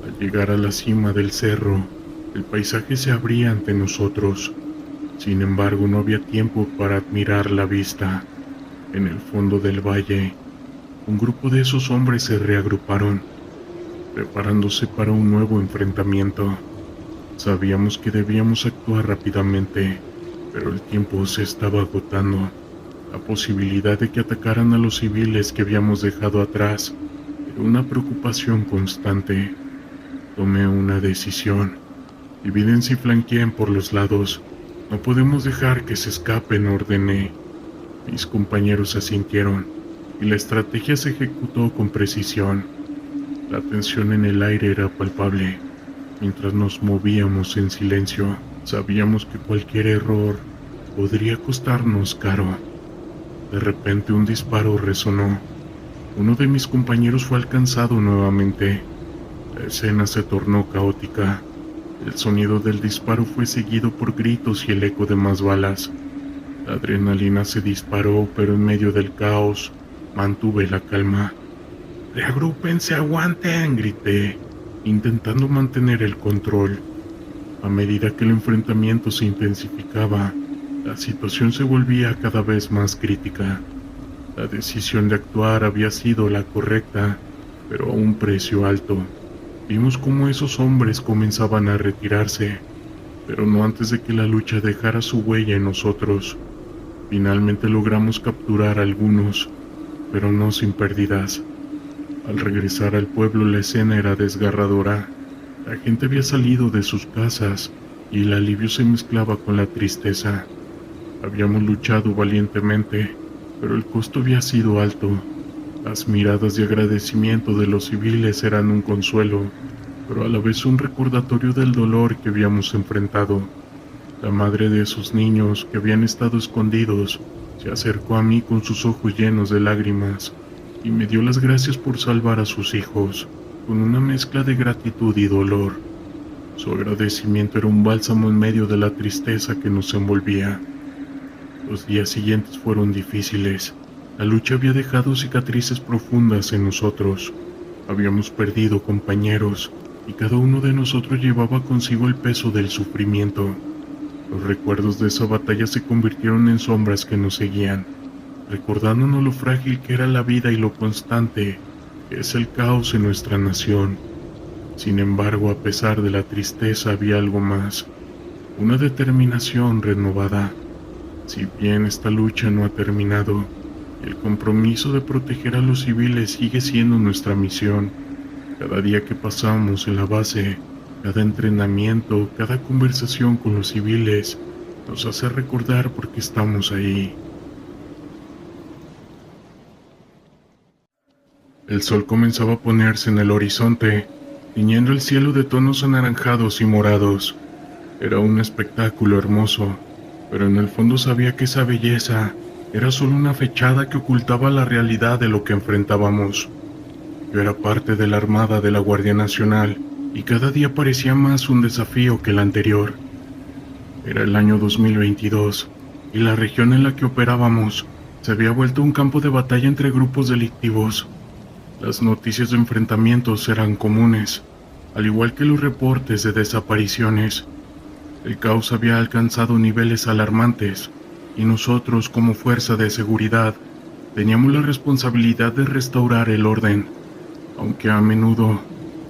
A: Al llegar a la cima del cerro, el paisaje se abría ante nosotros. Sin embargo, no había tiempo para admirar la vista. En el fondo del valle, un grupo de esos hombres se reagruparon, preparándose para un nuevo enfrentamiento. Sabíamos que debíamos actuar rápidamente, pero el tiempo se estaba agotando. La posibilidad de que atacaran a los civiles que habíamos dejado atrás era una preocupación constante. Tomé una decisión. Divídense y flanqueen por los lados. No podemos dejar que se escapen, ordené. Mis compañeros asintieron, y la estrategia se ejecutó con precisión. La tensión en el aire era palpable. Mientras nos movíamos en silencio, sabíamos que cualquier error podría costarnos caro. De repente un disparo resonó. Uno de mis compañeros fue alcanzado nuevamente. La escena se tornó caótica. El sonido del disparo fue seguido por gritos y el eco de más balas. La adrenalina se disparó, pero en medio del caos mantuve la calma. «¡Reagrúpense, aguanten!», grité, intentando mantener el control. A medida que el enfrentamiento se intensificaba, la situación se volvía cada vez más crítica. La decisión de actuar había sido la correcta, pero a un precio alto. Vimos cómo esos hombres comenzaban a retirarse, pero no antes de que la lucha dejara su huella en nosotros. Finalmente logramos capturar a algunos, pero no sin pérdidas. Al regresar al pueblo, la escena era desgarradora. La gente había salido de sus casas y el alivio se mezclaba con la tristeza. Habíamos luchado valientemente, pero el costo había sido alto. Las miradas de agradecimiento de los civiles eran un consuelo, pero a la vez un recordatorio del dolor que habíamos enfrentado. La madre de esos niños que habían estado escondidos se acercó a mí con sus ojos llenos de lágrimas y me dio las gracias por salvar a sus hijos, con una mezcla de gratitud y dolor. Su agradecimiento era un bálsamo en medio de la tristeza que nos envolvía. Los días siguientes fueron difíciles. La lucha había dejado cicatrices profundas en nosotros. Habíamos perdido compañeros y cada uno de nosotros llevaba consigo el peso del sufrimiento. Los recuerdos de esa batalla se convirtieron en sombras que nos seguían, recordándonos lo frágil que era la vida y lo constante que es el caos en nuestra nación. Sin embargo, a pesar de la tristeza había algo más, una determinación renovada. Si bien esta lucha no ha terminado, el compromiso de proteger a los civiles sigue siendo nuestra misión. Cada día que pasamos en la base, cada entrenamiento, cada conversación con los civiles, nos hace recordar por qué estamos ahí. El sol comenzaba a ponerse en el horizonte, tiñendo el cielo de tonos anaranjados y morados. Era un espectáculo hermoso, pero en el fondo sabía que esa belleza era solo una fachada que ocultaba la realidad de lo que enfrentábamos. Yo era parte de la armada de la Guardia Nacional y cada día parecía más un desafío que el anterior. Era el año 2022 y la región en la que operábamos se había vuelto un campo de batalla entre grupos delictivos. Las noticias de enfrentamientos eran comunes, al igual que los reportes de desapariciones. El caos había alcanzado niveles alarmantes y nosotros, como fuerza de seguridad, teníamos la responsabilidad de restaurar el orden, aunque a menudo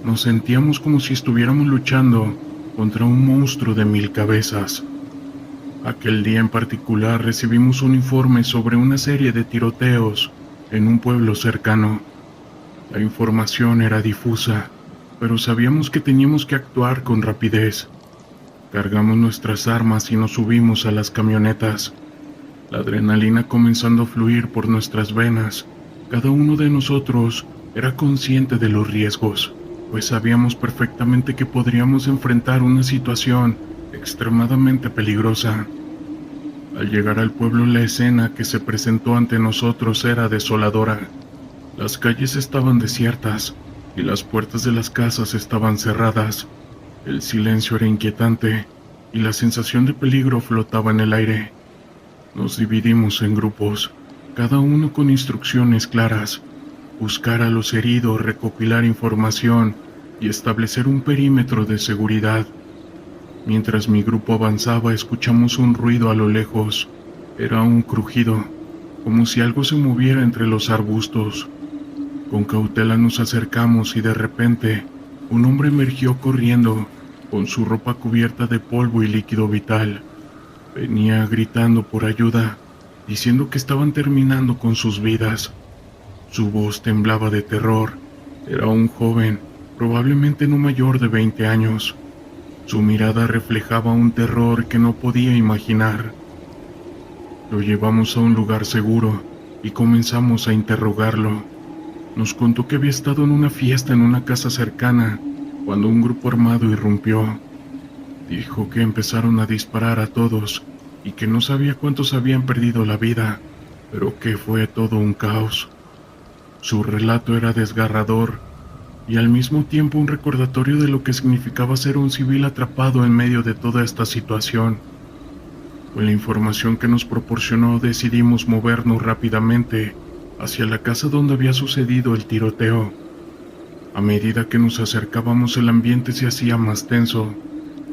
A: nos sentíamos como si estuviéramos luchando contra un monstruo de 1000 cabezas. Aquel día en particular recibimos un informe sobre una serie de tiroteos en un pueblo cercano. La información era difusa, pero sabíamos que teníamos que actuar con rapidez. Cargamos nuestras armas y nos subimos a las camionetas. La adrenalina comenzando a fluir por nuestras venas. Cada uno de nosotros era consciente de los riesgos, pues sabíamos perfectamente que podríamos enfrentar una situación extremadamente peligrosa. Al llegar al pueblo, la escena que se presentó ante nosotros era desoladora. Las calles estaban desiertas y las puertas de las casas estaban cerradas. El silencio era inquietante y la sensación de peligro flotaba en el aire. Nos dividimos en grupos, cada uno con instrucciones claras: buscar a los heridos, recopilar información y establecer un perímetro de seguridad. Mientras mi grupo avanzaba, escuchamos un ruido a lo lejos. Era un crujido, como si algo se moviera entre los arbustos. Con cautela nos acercamos y de repente, un hombre emergió corriendo, con su ropa cubierta de polvo y líquido vital. Venía gritando por ayuda, diciendo que estaban terminando con sus vidas. Su voz temblaba de terror. Era un joven, probablemente no mayor de 20 años. Su mirada reflejaba un terror que no podía imaginar. Lo llevamos a un lugar seguro y comenzamos a interrogarlo. Nos contó que había estado en una fiesta en una casa cercana cuando un grupo armado irrumpió. Dijo que empezaron a disparar a todos y que no sabía cuántos habían perdido la vida, pero que fue todo un caos. Su relato era desgarrador y al mismo tiempo un recordatorio de lo que significaba ser un civil atrapado en medio de toda esta situación. Con la información que nos proporcionó, decidimos movernos rápidamente hacia la casa donde había sucedido el tiroteo. A medida que nos acercábamos, el ambiente se hacía más tenso.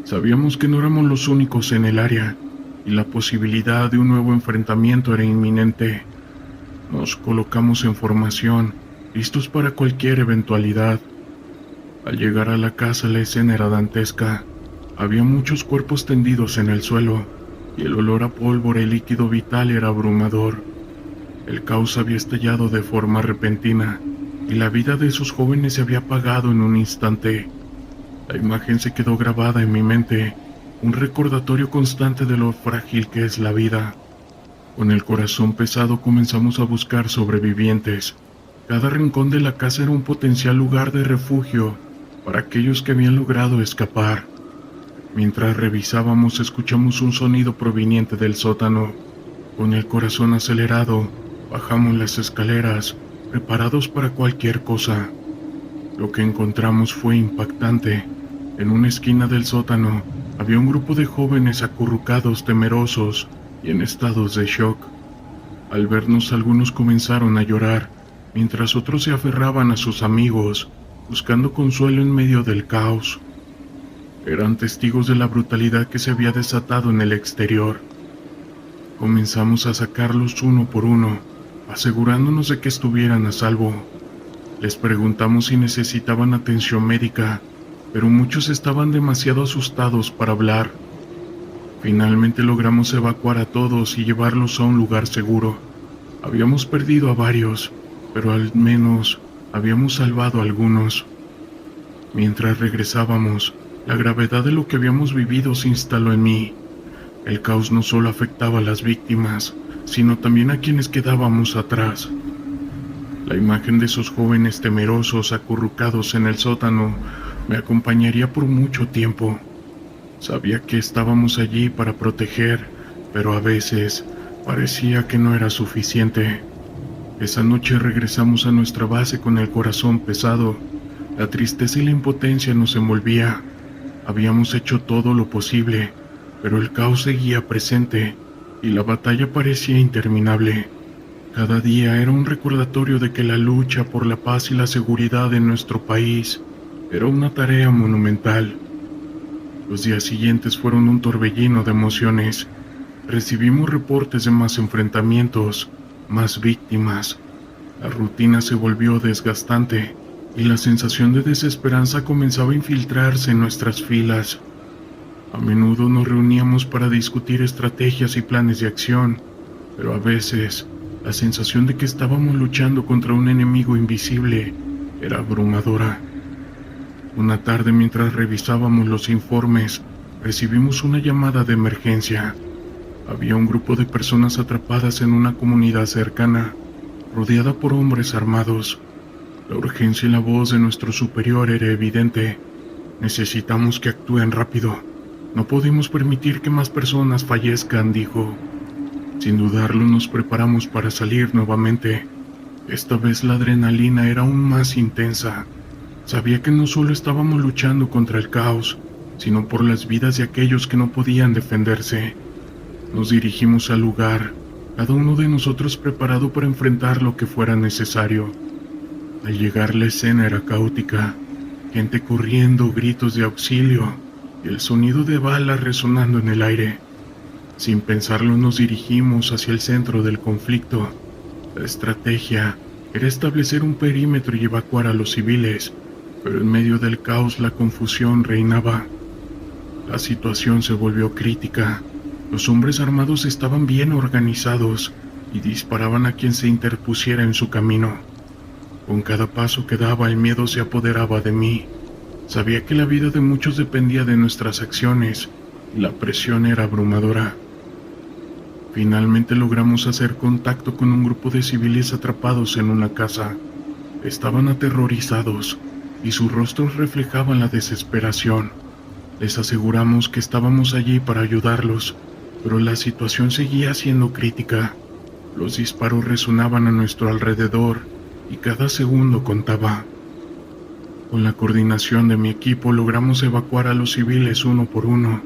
A: Sabíamos que no éramos los únicos en el área y la posibilidad de un nuevo enfrentamiento era inminente. Nos colocamos en formación, listos para cualquier eventualidad. Al llegar a la casa, la escena era dantesca. Había muchos cuerpos tendidos en el suelo y el olor a pólvora y líquido vital era abrumador. El caos había estallado de forma repentina y la vida de esos jóvenes se había apagado en un instante. La imagen se quedó grabada en mi mente, un recordatorio constante de lo frágil que es la vida. Con el corazón pesado comenzamos a buscar sobrevivientes. Cada rincón de la casa era un potencial lugar de refugio para aquellos que habían logrado escapar. Mientras revisábamos, escuchamos un sonido proveniente del sótano. Con el corazón acelerado, bajamos las escaleras, preparados para cualquier cosa. Lo que encontramos fue impactante. En una esquina del sótano había un grupo de jóvenes acurrucados, temerosos y en estados de shock. Al vernos, algunos comenzaron a llorar, mientras otros se aferraban a sus amigos, buscando consuelo en medio del caos. Eran testigos de la brutalidad que se había desatado en el exterior. Comenzamos a sacarlos uno por uno, asegurándonos de que estuvieran a salvo. Les preguntamos si necesitaban atención médica, pero muchos estaban demasiado asustados para hablar. Finalmente logramos evacuar a todos y llevarlos a un lugar seguro. Habíamos perdido a varios, pero al menos habíamos salvado a algunos. Mientras regresábamos, la gravedad de lo que habíamos vivido se instaló en mí. El caos no solo afectaba a las víctimas, sino también a quienes quedábamos atrás. La imagen de esos jóvenes temerosos acurrucados en el sótano me acompañaría por mucho tiempo. Sabía que estábamos allí para proteger, pero a veces parecía que no era suficiente. Esa noche regresamos a nuestra base con el corazón pesado. La tristeza y la impotencia nos envolvía. Habíamos hecho todo lo posible, pero el caos seguía presente y la batalla parecía interminable. Cada día era un recordatorio de que la lucha por la paz y la seguridad en nuestro país era una tarea monumental. Los días siguientes fueron un torbellino de emociones. Recibimos reportes de más enfrentamientos, más víctimas. La rutina se volvió desgastante y la sensación de desesperanza comenzaba a infiltrarse en nuestras filas. A menudo nos reuníamos para discutir estrategias y planes de acción, pero a veces la sensación de que estábamos luchando contra un enemigo invisible era abrumadora. Una tarde, mientras revisábamos los informes, recibimos una llamada de emergencia. Había un grupo de personas atrapadas en una comunidad cercana, rodeada por hombres armados. La urgencia en la voz de nuestro superior era evidente. Necesitamos que actúen rápido. No podemos permitir que más personas fallezcan, dijo. Sin dudarlo, nos preparamos para salir nuevamente. Esta vez la adrenalina era aún más intensa. Sabía que no solo estábamos luchando contra el caos, sino por las vidas de aquellos que no podían defenderse. Nos dirigimos al lugar, cada uno de nosotros preparado para enfrentar lo que fuera necesario. Al llegar, la escena era caótica, gente corriendo, gritos de auxilio y el sonido de balas resonando en el aire. Sin pensarlo, nos dirigimos hacia el centro del conflicto. La estrategia era establecer un perímetro y evacuar a los civiles, pero en medio del caos la confusión reinaba. La situación se volvió crítica. Los hombres armados estaban bien organizados y disparaban a quien se interpusiera en su camino. Con cada paso que daba, el miedo se apoderaba de mí. Sabía que la vida de muchos dependía de nuestras acciones y la presión era abrumadora. Finalmente logramos hacer contacto con un grupo de civiles atrapados en una casa. Estaban aterrorizados y sus rostros reflejaban la desesperación. Les aseguramos que estábamos allí para ayudarlos, pero la situación seguía siendo crítica. Los disparos resonaban a nuestro alrededor y cada segundo contaba. Con la coordinación de mi equipo logramos evacuar a los civiles uno por uno,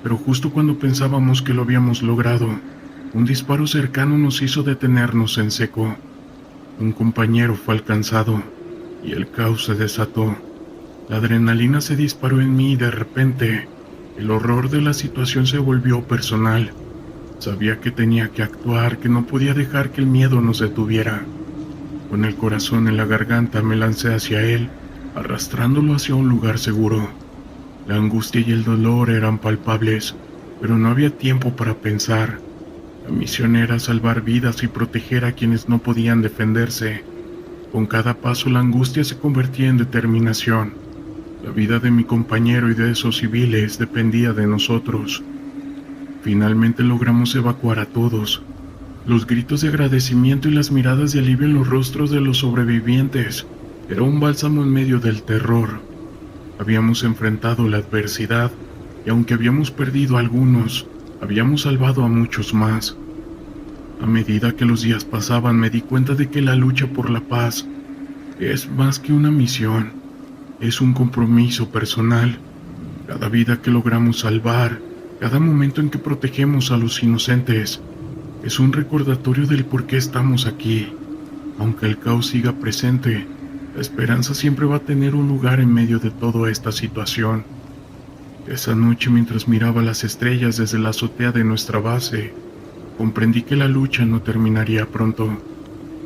A: pero justo cuando pensábamos que lo habíamos logrado, un disparo cercano nos hizo detenernos en seco. Un compañero fue alcanzado y el caos se desató. La adrenalina se disparó en mí y de repente, el horror de la situación se volvió personal. Sabía que tenía que actuar, que no podía dejar que el miedo nos detuviera. Con el corazón en la garganta me lancé hacia él, arrastrándolo hacia un lugar seguro. La angustia y el dolor eran palpables, pero no había tiempo para pensar. La misión era salvar vidas y proteger a quienes no podían defenderse. Con cada paso la angustia se convertía en determinación. La vida de mi compañero y de esos civiles dependía de nosotros. Finalmente logramos evacuar a todos. Los gritos de agradecimiento y las miradas de alivio en los rostros de los sobrevivientes era un bálsamo en medio del terror. Habíamos enfrentado la adversidad y aunque habíamos perdido a algunos, habíamos salvado a muchos más. A medida que los días pasaban, me di cuenta de que la lucha por la paz es más que una misión, es un compromiso personal. Cada vida que logramos salvar, cada momento en que protegemos a los inocentes, es un recordatorio del por qué estamos aquí. Aunque el caos siga presente, la esperanza siempre va a tener un lugar en medio de toda esta situación. Esa noche, mientras miraba las estrellas desde la azotea de nuestra base, comprendí que la lucha no terminaría pronto,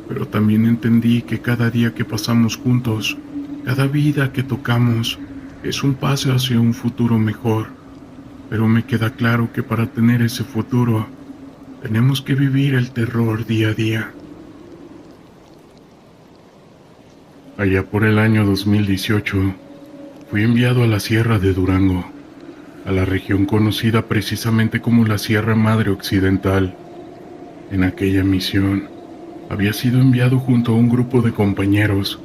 A: pero también entendí que cada día que pasamos juntos, cada vida que tocamos, es un paso hacia un futuro mejor. Pero me queda claro que para tener ese futuro, tenemos que vivir el terror día a día. Allá por el año 2018, fui enviado a la Sierra de Durango, a la región conocida precisamente como la Sierra Madre Occidental. En aquella misión, había sido enviado junto a un grupo de compañeros,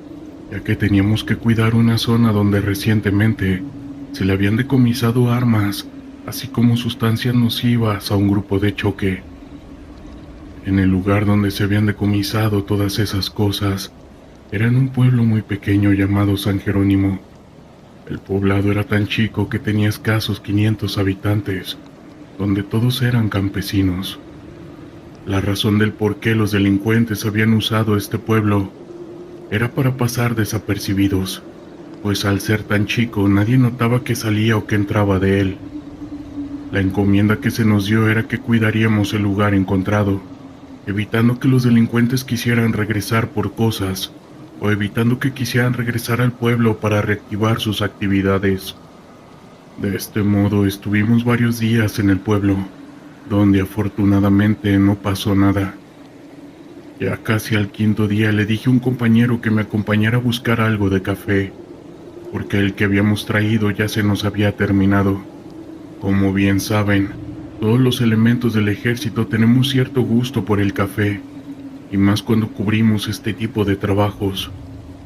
A: ya que teníamos que cuidar una zona donde recientemente se le habían decomisado armas, así como sustancias nocivas a un grupo de choque. En el lugar donde se habían decomisado todas esas cosas, era en un pueblo muy pequeño llamado San Jerónimo. El poblado era tan chico que tenía escasos 500 habitantes, donde todos eran campesinos. La razón del por qué los delincuentes habían usado este pueblo era para pasar desapercibidos, pues al ser tan chico nadie notaba que salía o que entraba de él. La encomienda que se nos dio era que cuidaríamos el lugar encontrado, evitando que los delincuentes quisieran regresar por cosas, o evitando que quisieran regresar al pueblo para reactivar sus actividades. De este modo estuvimos varios días en el pueblo, donde afortunadamente no pasó nada. Ya casi al quinto día le dije a un compañero que me acompañara a buscar algo de café. porque el que habíamos traído ya se nos había terminado. Como bien saben, todos los elementos del ejército tenemos cierto gusto por el café, y más cuando cubrimos este tipo de trabajos,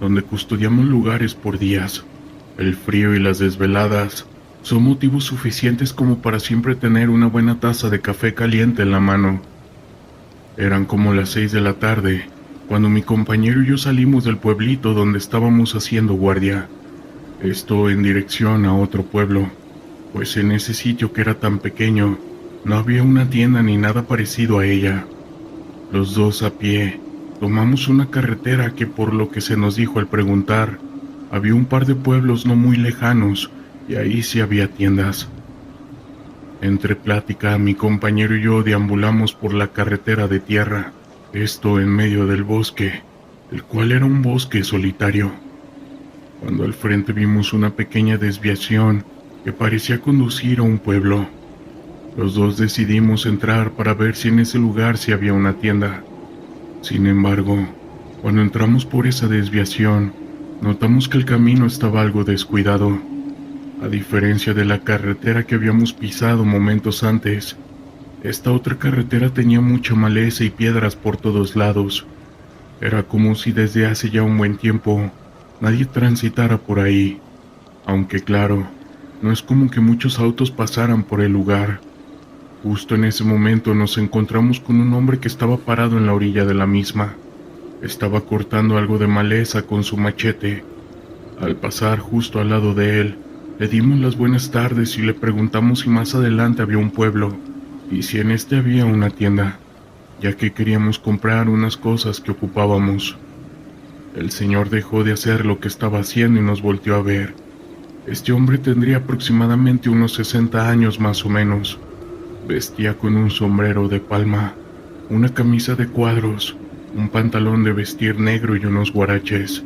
A: donde custodiamos lugares por días. El frío y las desveladas son motivos suficientes como para siempre tener una buena taza de café caliente en la mano. Eran como las 6 de la tarde, cuando mi compañero y yo salimos del pueblito donde estábamos haciendo guardia. Esto en dirección a otro pueblo, pues en ese sitio que era tan pequeño, no había una tienda ni nada parecido a ella. Los dos a pie, tomamos una carretera que, por lo que se nos dijo al preguntar, había un par de pueblos no muy lejanos, y ahí sí había tiendas. Entre plática, mi compañero y yo deambulamos por la carretera de tierra, esto en medio del bosque, el cual era un bosque solitario, cuando al frente vimos una pequeña desviación que parecía conducir a un pueblo. Los dos decidimos entrar para ver si en ese lugar sí había una tienda. Sin embargo, cuando entramos por esa desviación, notamos que el camino estaba algo descuidado. A diferencia de la carretera que habíamos pisado momentos antes, esta otra carretera tenía mucha maleza y piedras por todos lados. Era como si desde hace ya un buen tiempo nadie transitara por ahí, aunque claro, no es como que muchos autos pasaran por el lugar. Justo en ese momento nos encontramos con un hombre que estaba parado en la orilla de la misma. Estaba cortando algo de maleza con su machete. Al pasar justo al lado de él, le dimos las buenas tardes y le preguntamos si más adelante había un pueblo y si en este había una tienda, ya que queríamos comprar unas cosas que ocupábamos. El señor dejó de hacer lo que estaba haciendo y nos volteó a ver. Este hombre tendría aproximadamente unos 60 años más o menos. Vestía con un sombrero de palma, una camisa de cuadros, un pantalón de vestir negro y unos guaraches.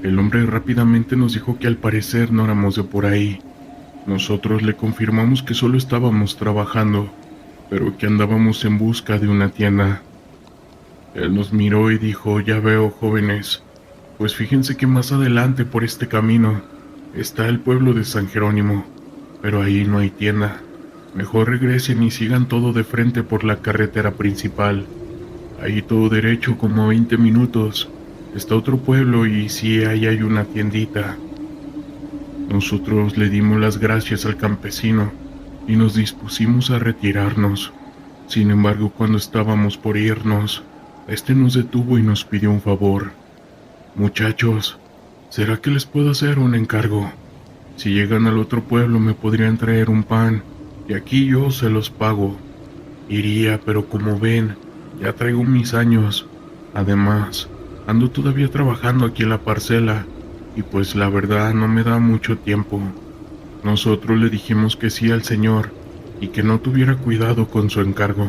A: El hombre rápidamente nos dijo que al parecer no éramos de por ahí. Nosotros le confirmamos que solo estábamos trabajando, pero que andábamos en busca de una tienda. Él nos miró y dijo: ya veo, jóvenes, pues fíjense que más adelante por este camino está el pueblo de San Jerónimo, pero ahí no hay tienda. Mejor regresen y sigan todo de frente por la carretera principal. Ahí todo derecho como a 20 minutos. Está otro pueblo y sí, ahí hay una tiendita. Nosotros le dimos las gracias al campesino y nos dispusimos a retirarnos. Sin embargo, cuando estábamos por irnos, este nos detuvo y nos pidió un favor. Muchachos, ¿será que les puedo hacer un encargo? Si llegan al otro pueblo me podrían traer un pan y aquí yo se los pago. Iría, pero como ven, ya traigo mis años. Además, ando todavía trabajando aquí en la parcela y pues la verdad no me da mucho tiempo. Nosotros le dijimos que sí al señor y que no tuviera cuidado con su encargo.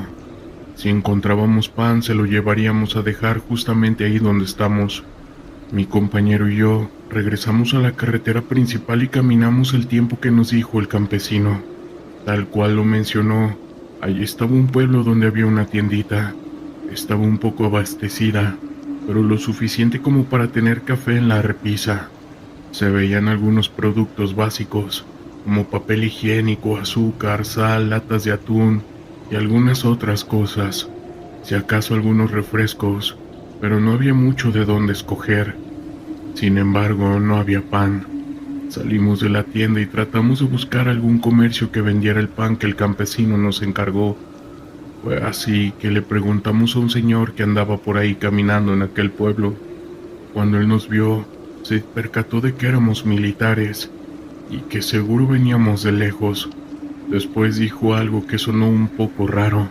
A: Si encontrábamos pan se lo llevaríamos a dejar justamente ahí donde estamos. Mi compañero y yo regresamos a la carretera principal y caminamos el tiempo que nos dijo el campesino. Tal cual lo mencionó, allí estaba un pueblo donde había una tiendita. Estaba un poco abastecida, pero lo suficiente como para tener café en la repisa. Se veían algunos productos básicos, como papel higiénico, azúcar, sal, latas de atún y algunas otras cosas. Si acaso algunos refrescos, pero no había mucho de dónde escoger. Sin embargo, no había pan. Salimos de la tienda y tratamos de buscar algún comercio que vendiera el pan que el campesino nos encargó. Fue así que le preguntamos a un señor que andaba por ahí caminando en aquel pueblo. Cuando él nos vio, se percató de que éramos militares y que seguro veníamos de lejos. Después dijo algo que sonó un poco raro.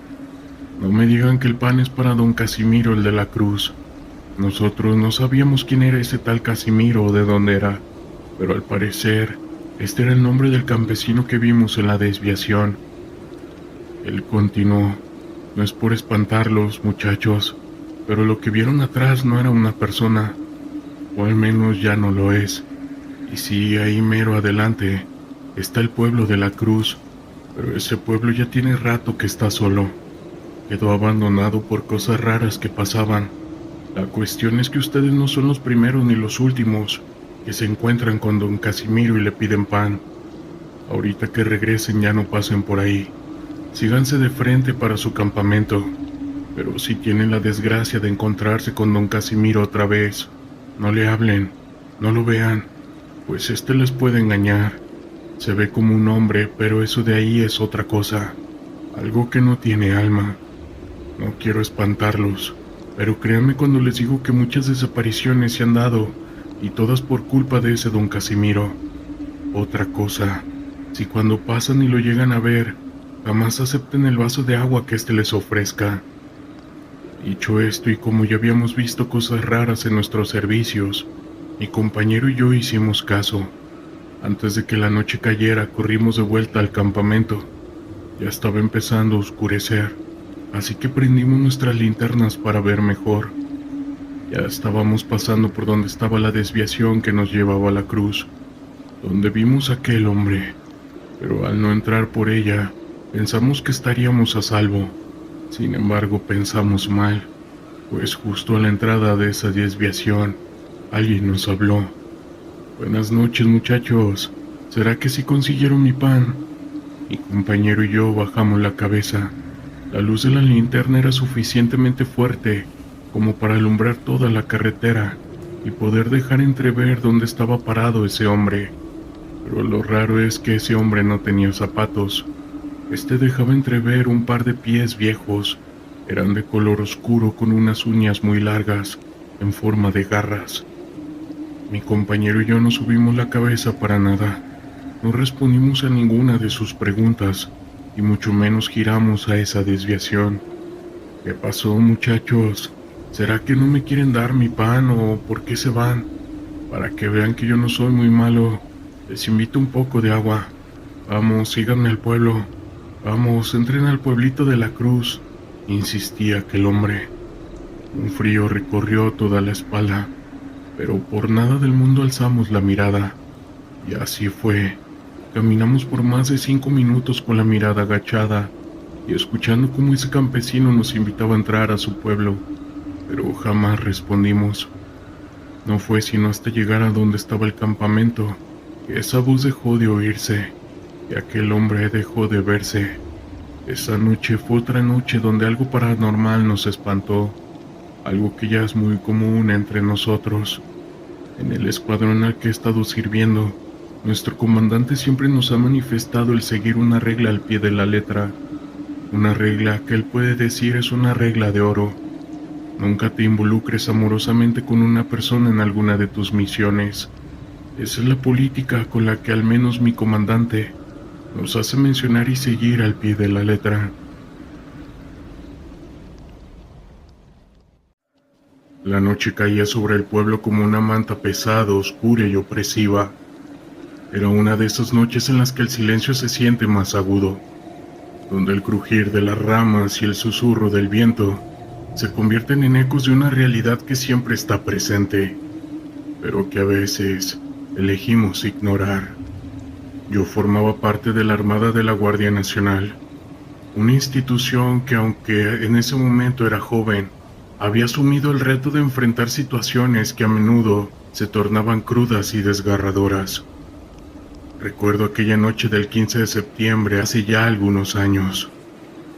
A: No me digan que el pan es para don Casimiro, el de la cruz. Nosotros no sabíamos quién era ese tal Casimiro o de dónde era, pero al parecer, este era el nombre del campesino que vimos en la desviación. Él continuó: no es por espantarlos, muchachos, pero lo que vieron atrás no era una persona, o al menos ya no lo es. Y sí, ahí mero adelante está el pueblo de la Cruz, pero ese pueblo ya tiene rato que está solo. Quedó abandonado por cosas raras que pasaban. La cuestión es que ustedes no son los primeros ni los últimos que se encuentran con don Casimiro y le piden pan. Ahorita que regresen ya no pasen por ahí. Síganse de frente para su campamento. Pero si tienen la desgracia de encontrarse con don Casimiro otra vez, no le hablen, no lo vean, pues les puede engañar. Se ve como un hombre, pero eso de ahí es otra cosa, algo que no tiene alma. No quiero espantarlos, pero créanme cuando les digo que muchas desapariciones se han dado, y todas por culpa de ese don Casimiro. Otra cosa, si cuando pasan y lo llegan a ver, jamás acepten el vaso de agua que les ofrezca. Dicho esto, y como ya habíamos visto cosas raras en nuestros servicios, mi compañero y yo hicimos caso. Antes de que la noche cayera, corrimos de vuelta al campamento. Ya estaba empezando a oscurecer, así que prendimos nuestras linternas para ver mejor. Ya estábamos pasando por donde estaba la desviación que nos llevaba a la cruz, donde vimos a aquel hombre, pero al no entrar por ella, pensamos que estaríamos a salvo. Sin embargo, pensamos mal, pues justo a la entrada de esa desviación, alguien nos habló. «Buenas noches, muchachos. ¿Será que sí consiguieron mi pan?» Mi compañero y yo bajamos la cabeza. La luz de la linterna era suficientemente fuerte como para alumbrar toda la carretera y poder dejar entrever dónde estaba parado ese hombre. Pero lo raro es que ese hombre no tenía zapatos. Dejaba entrever un par de pies viejos. Eran de color oscuro con unas uñas muy largas, en forma de garras. Mi compañero y yo no subimos la cabeza para nada. No respondimos a ninguna de sus preguntas, y mucho menos giramos a esa desviación. «¿Qué pasó, muchachos? ¿Será que no me quieren dar mi pan o por qué se van? Para que vean que yo no soy muy malo, les invito un poco de agua. Vamos, síganme al pueblo. Vamos, entren al pueblito de la Cruz», insistía aquel hombre. Un frío recorrió toda la espalda, pero por nada del mundo alzamos la mirada. Y así fue. Caminamos por más de 5 minutos con la mirada agachada y escuchando cómo ese campesino nos invitaba a entrar a su pueblo, pero jamás respondimos. No fue sino hasta llegar a donde estaba el campamento que esa voz dejó de oírse y aquel hombre dejó de verse. Esa noche fue otra noche donde algo paranormal nos espantó, algo que ya es muy común entre nosotros. En el escuadrón al que he estado sirviendo, nuestro comandante siempre nos ha manifestado el seguir una regla al pie de la letra, una regla que él puede decir es una regla de oro. Nunca te involucres amorosamente con una persona en alguna de tus misiones. Esa es la política con la que al menos mi comandante nos hace mencionar y seguir al pie de la letra. La noche caía sobre el pueblo como una manta pesada, oscura y opresiva. Era una de esas noches en las que el silencio se siente más agudo, donde el crujir de las ramas y el susurro del viento se convierten en ecos de una realidad que siempre está presente, pero que a veces elegimos ignorar. Yo formaba parte de la Armada de la Guardia Nacional, una institución que, aunque en ese momento era joven, había asumido el reto de enfrentar situaciones que a menudo se tornaban crudas y desgarradoras. Recuerdo aquella noche del 15 de septiembre hace ya algunos años.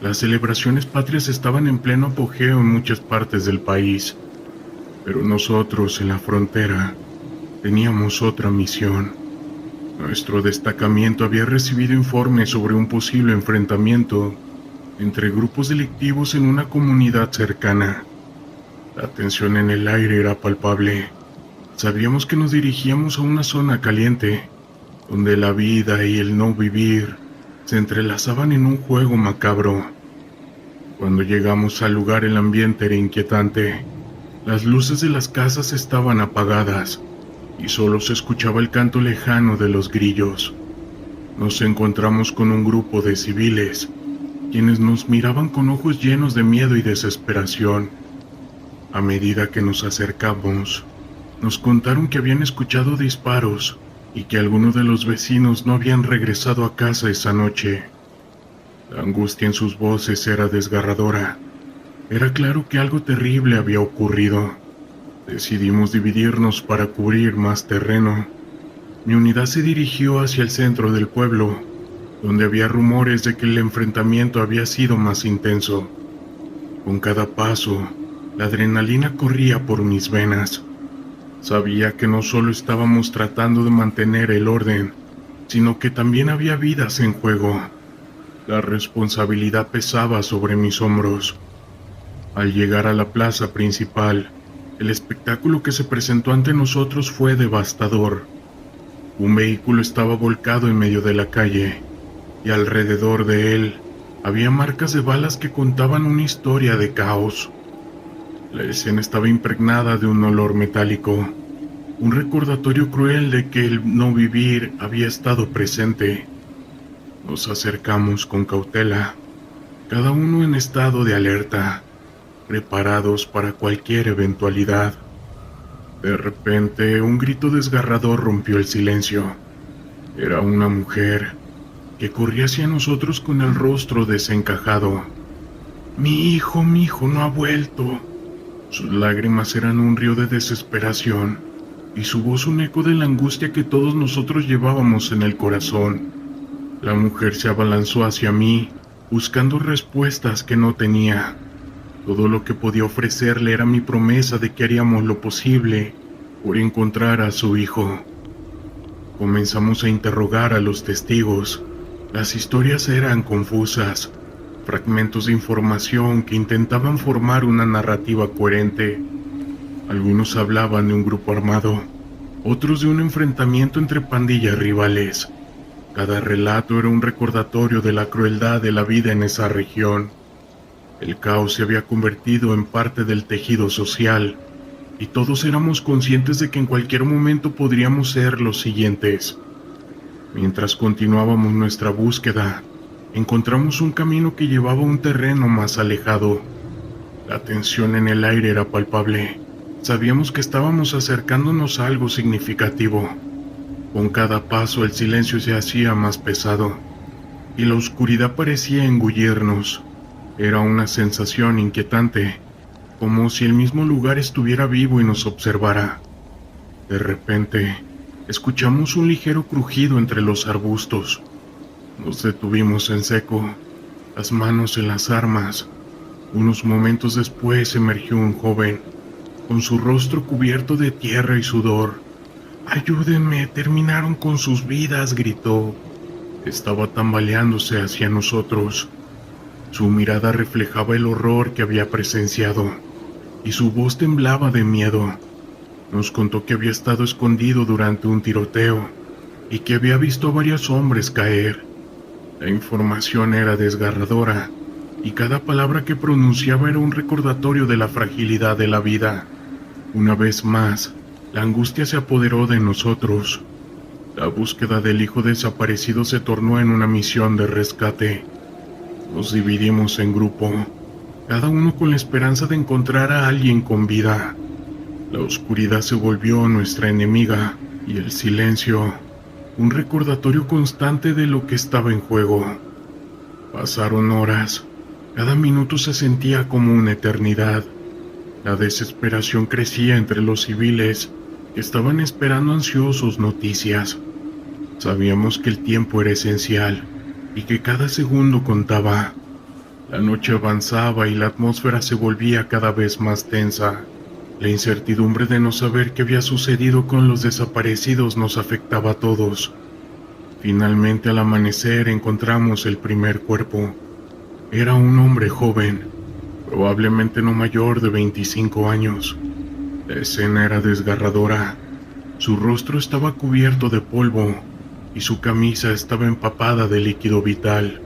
A: Las celebraciones patrias estaban en pleno apogeo en muchas partes del país, pero nosotros en la frontera teníamos otra misión. Nuestro destacamento había recibido informes sobre un posible enfrentamiento entre grupos delictivos en una comunidad cercana. La tensión en el aire era palpable. Sabíamos que nos dirigíamos a una zona caliente, donde la vida y el no vivir se entrelazaban en un juego macabro. Cuando llegamos al lugar, el ambiente era inquietante. Las luces de las casas estaban apagadas y solo se escuchaba el canto lejano de los grillos. Nos encontramos con un grupo de civiles, quienes nos miraban con ojos llenos de miedo y desesperación. A medida que nos acercamos, nos contaron que habían escuchado disparos y que algunos de los vecinos no habían regresado a casa esa noche. La angustia en sus voces era desgarradora. Era claro que algo terrible había ocurrido. Decidimos dividirnos para cubrir más terreno. Mi unidad se dirigió hacia el centro del pueblo, donde había rumores de que el enfrentamiento había sido más intenso. Con cada paso, la adrenalina corría por mis venas. Sabía que no solo estábamos tratando de mantener el orden, sino que también había vidas en juego. La responsabilidad pesaba sobre mis hombros. Al llegar a la plaza principal, el espectáculo que se presentó ante nosotros fue devastador. Un vehículo estaba volcado en medio de la calle, y alrededor de él había marcas de balas que contaban una historia de caos. La escena estaba impregnada de un olor metálico, un recordatorio cruel de que el no vivir había estado presente. Nos acercamos con cautela, cada uno en estado de alerta, preparados para cualquier eventualidad. De repente, un grito desgarrador rompió el silencio. Era una mujer que corría hacia nosotros con el rostro desencajado. Mi hijo no ha vuelto. Sus lágrimas eran un río de desesperación y su voz un eco de la angustia que todos nosotros llevábamos en el corazón. La mujer se abalanzó hacia mí, buscando respuestas que no tenía. Todo lo que podía ofrecerle era mi promesa de que haríamos lo posible por encontrar a su hijo. Comenzamos a interrogar a los testigos. Las historias eran confusas, fragmentos de información que intentaban formar una narrativa coherente. Algunos hablaban de un grupo armado, otros de un enfrentamiento entre pandillas rivales. Cada relato era un recordatorio de la crueldad de la vida en esa región. El caos se había convertido en parte del tejido social, y todos éramos conscientes de que en cualquier momento podríamos ser los siguientes. Mientras continuábamos nuestra búsqueda, encontramos un camino que llevaba a un terreno más alejado. La tensión en el aire era palpable. Sabíamos que estábamos acercándonos a algo significativo. Con cada paso el silencio se hacía más pesado, y la oscuridad parecía engullirnos. Era una sensación inquietante, como si el mismo lugar estuviera vivo y nos observara. De repente, escuchamos un ligero crujido entre los arbustos. Nos detuvimos en seco, las manos en las armas. Unos momentos después emergió un joven, con su rostro cubierto de tierra y sudor. «¡Ayúdenme! ¡Terminaron con sus vidas!», gritó. Estaba tambaleándose hacia nosotros. Su mirada reflejaba el horror que había presenciado, y su voz temblaba de miedo. Nos contó que había estado escondido durante un tiroteo, y que había visto a varios hombres caer. La información era desgarradora, y cada palabra que pronunciaba era un recordatorio de la fragilidad de la vida. Una vez más, la angustia se apoderó de nosotros. La búsqueda del hijo desaparecido se tornó en una misión de rescate. Nos dividimos en grupo, cada uno con la esperanza de encontrar a alguien con vida. La oscuridad se volvió nuestra enemiga, y el silencio, un recordatorio constante de lo que estaba en juego. Pasaron horas, cada minuto se sentía como una eternidad. La desesperación crecía entre los civiles, que estaban esperando ansiosos noticias. Sabíamos que el tiempo era esencial, y que cada segundo contaba. La noche avanzaba y la atmósfera se volvía cada vez más tensa. La incertidumbre de no saber qué había sucedido con los desaparecidos nos afectaba a todos. Finalmente, al amanecer, encontramos el primer cuerpo. Era un hombre joven, probablemente no mayor de 25 años. La escena era desgarradora. Su rostro estaba cubierto de polvo, y su camisa estaba empapada de líquido vital.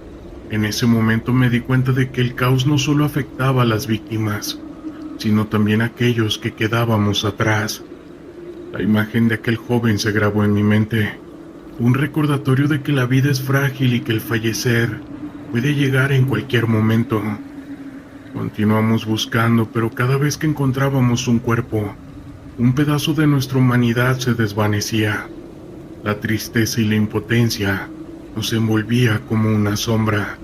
A: En ese momento me di cuenta de que el caos no solo afectaba a las víctimas, sino también a aquellos que quedábamos atrás. La imagen de aquel joven se grabó en mi mente, un recordatorio de que la vida es frágil y que el fallecer puede llegar en cualquier momento. Continuamos buscando, pero cada vez que encontrábamos un cuerpo, un pedazo de nuestra humanidad se desvanecía. La tristeza y la impotencia nos envolvía como una sombra.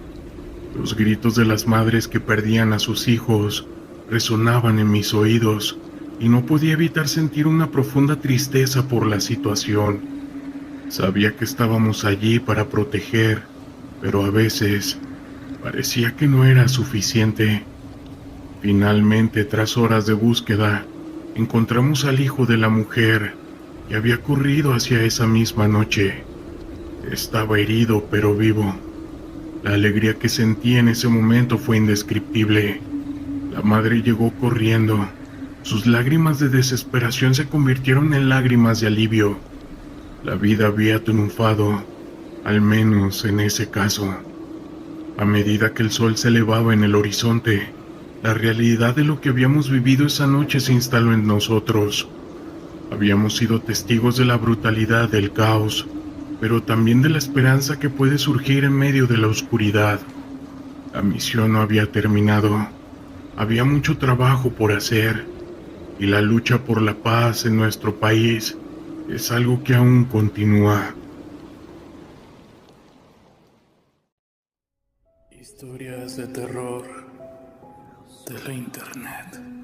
A: Los gritos de las madres que perdían a sus hijos resonaban en mis oídos, y no podía evitar sentir una profunda tristeza por la situación. Sabía que estábamos allí para proteger, pero a veces parecía que no era suficiente. Finalmente, tras horas de búsqueda, encontramos al hijo de la mujer que había corrido hacia esa misma noche. Estaba herido pero vivo. La alegría que sentí en ese momento fue indescriptible. La madre llegó corriendo. Sus lágrimas de desesperación se convirtieron en lágrimas de alivio. La vida había triunfado, al menos en ese caso. A medida que el sol se elevaba en el horizonte, la realidad de lo que habíamos vivido esa noche se instaló en nosotros. Habíamos sido testigos de la brutalidad del caos, pero también de la esperanza que puede surgir en medio de la oscuridad. La misión no había terminado. Había mucho trabajo por hacer, y la lucha por la paz en nuestro país es algo que aún continúa.
B: Historias de terror de la internet.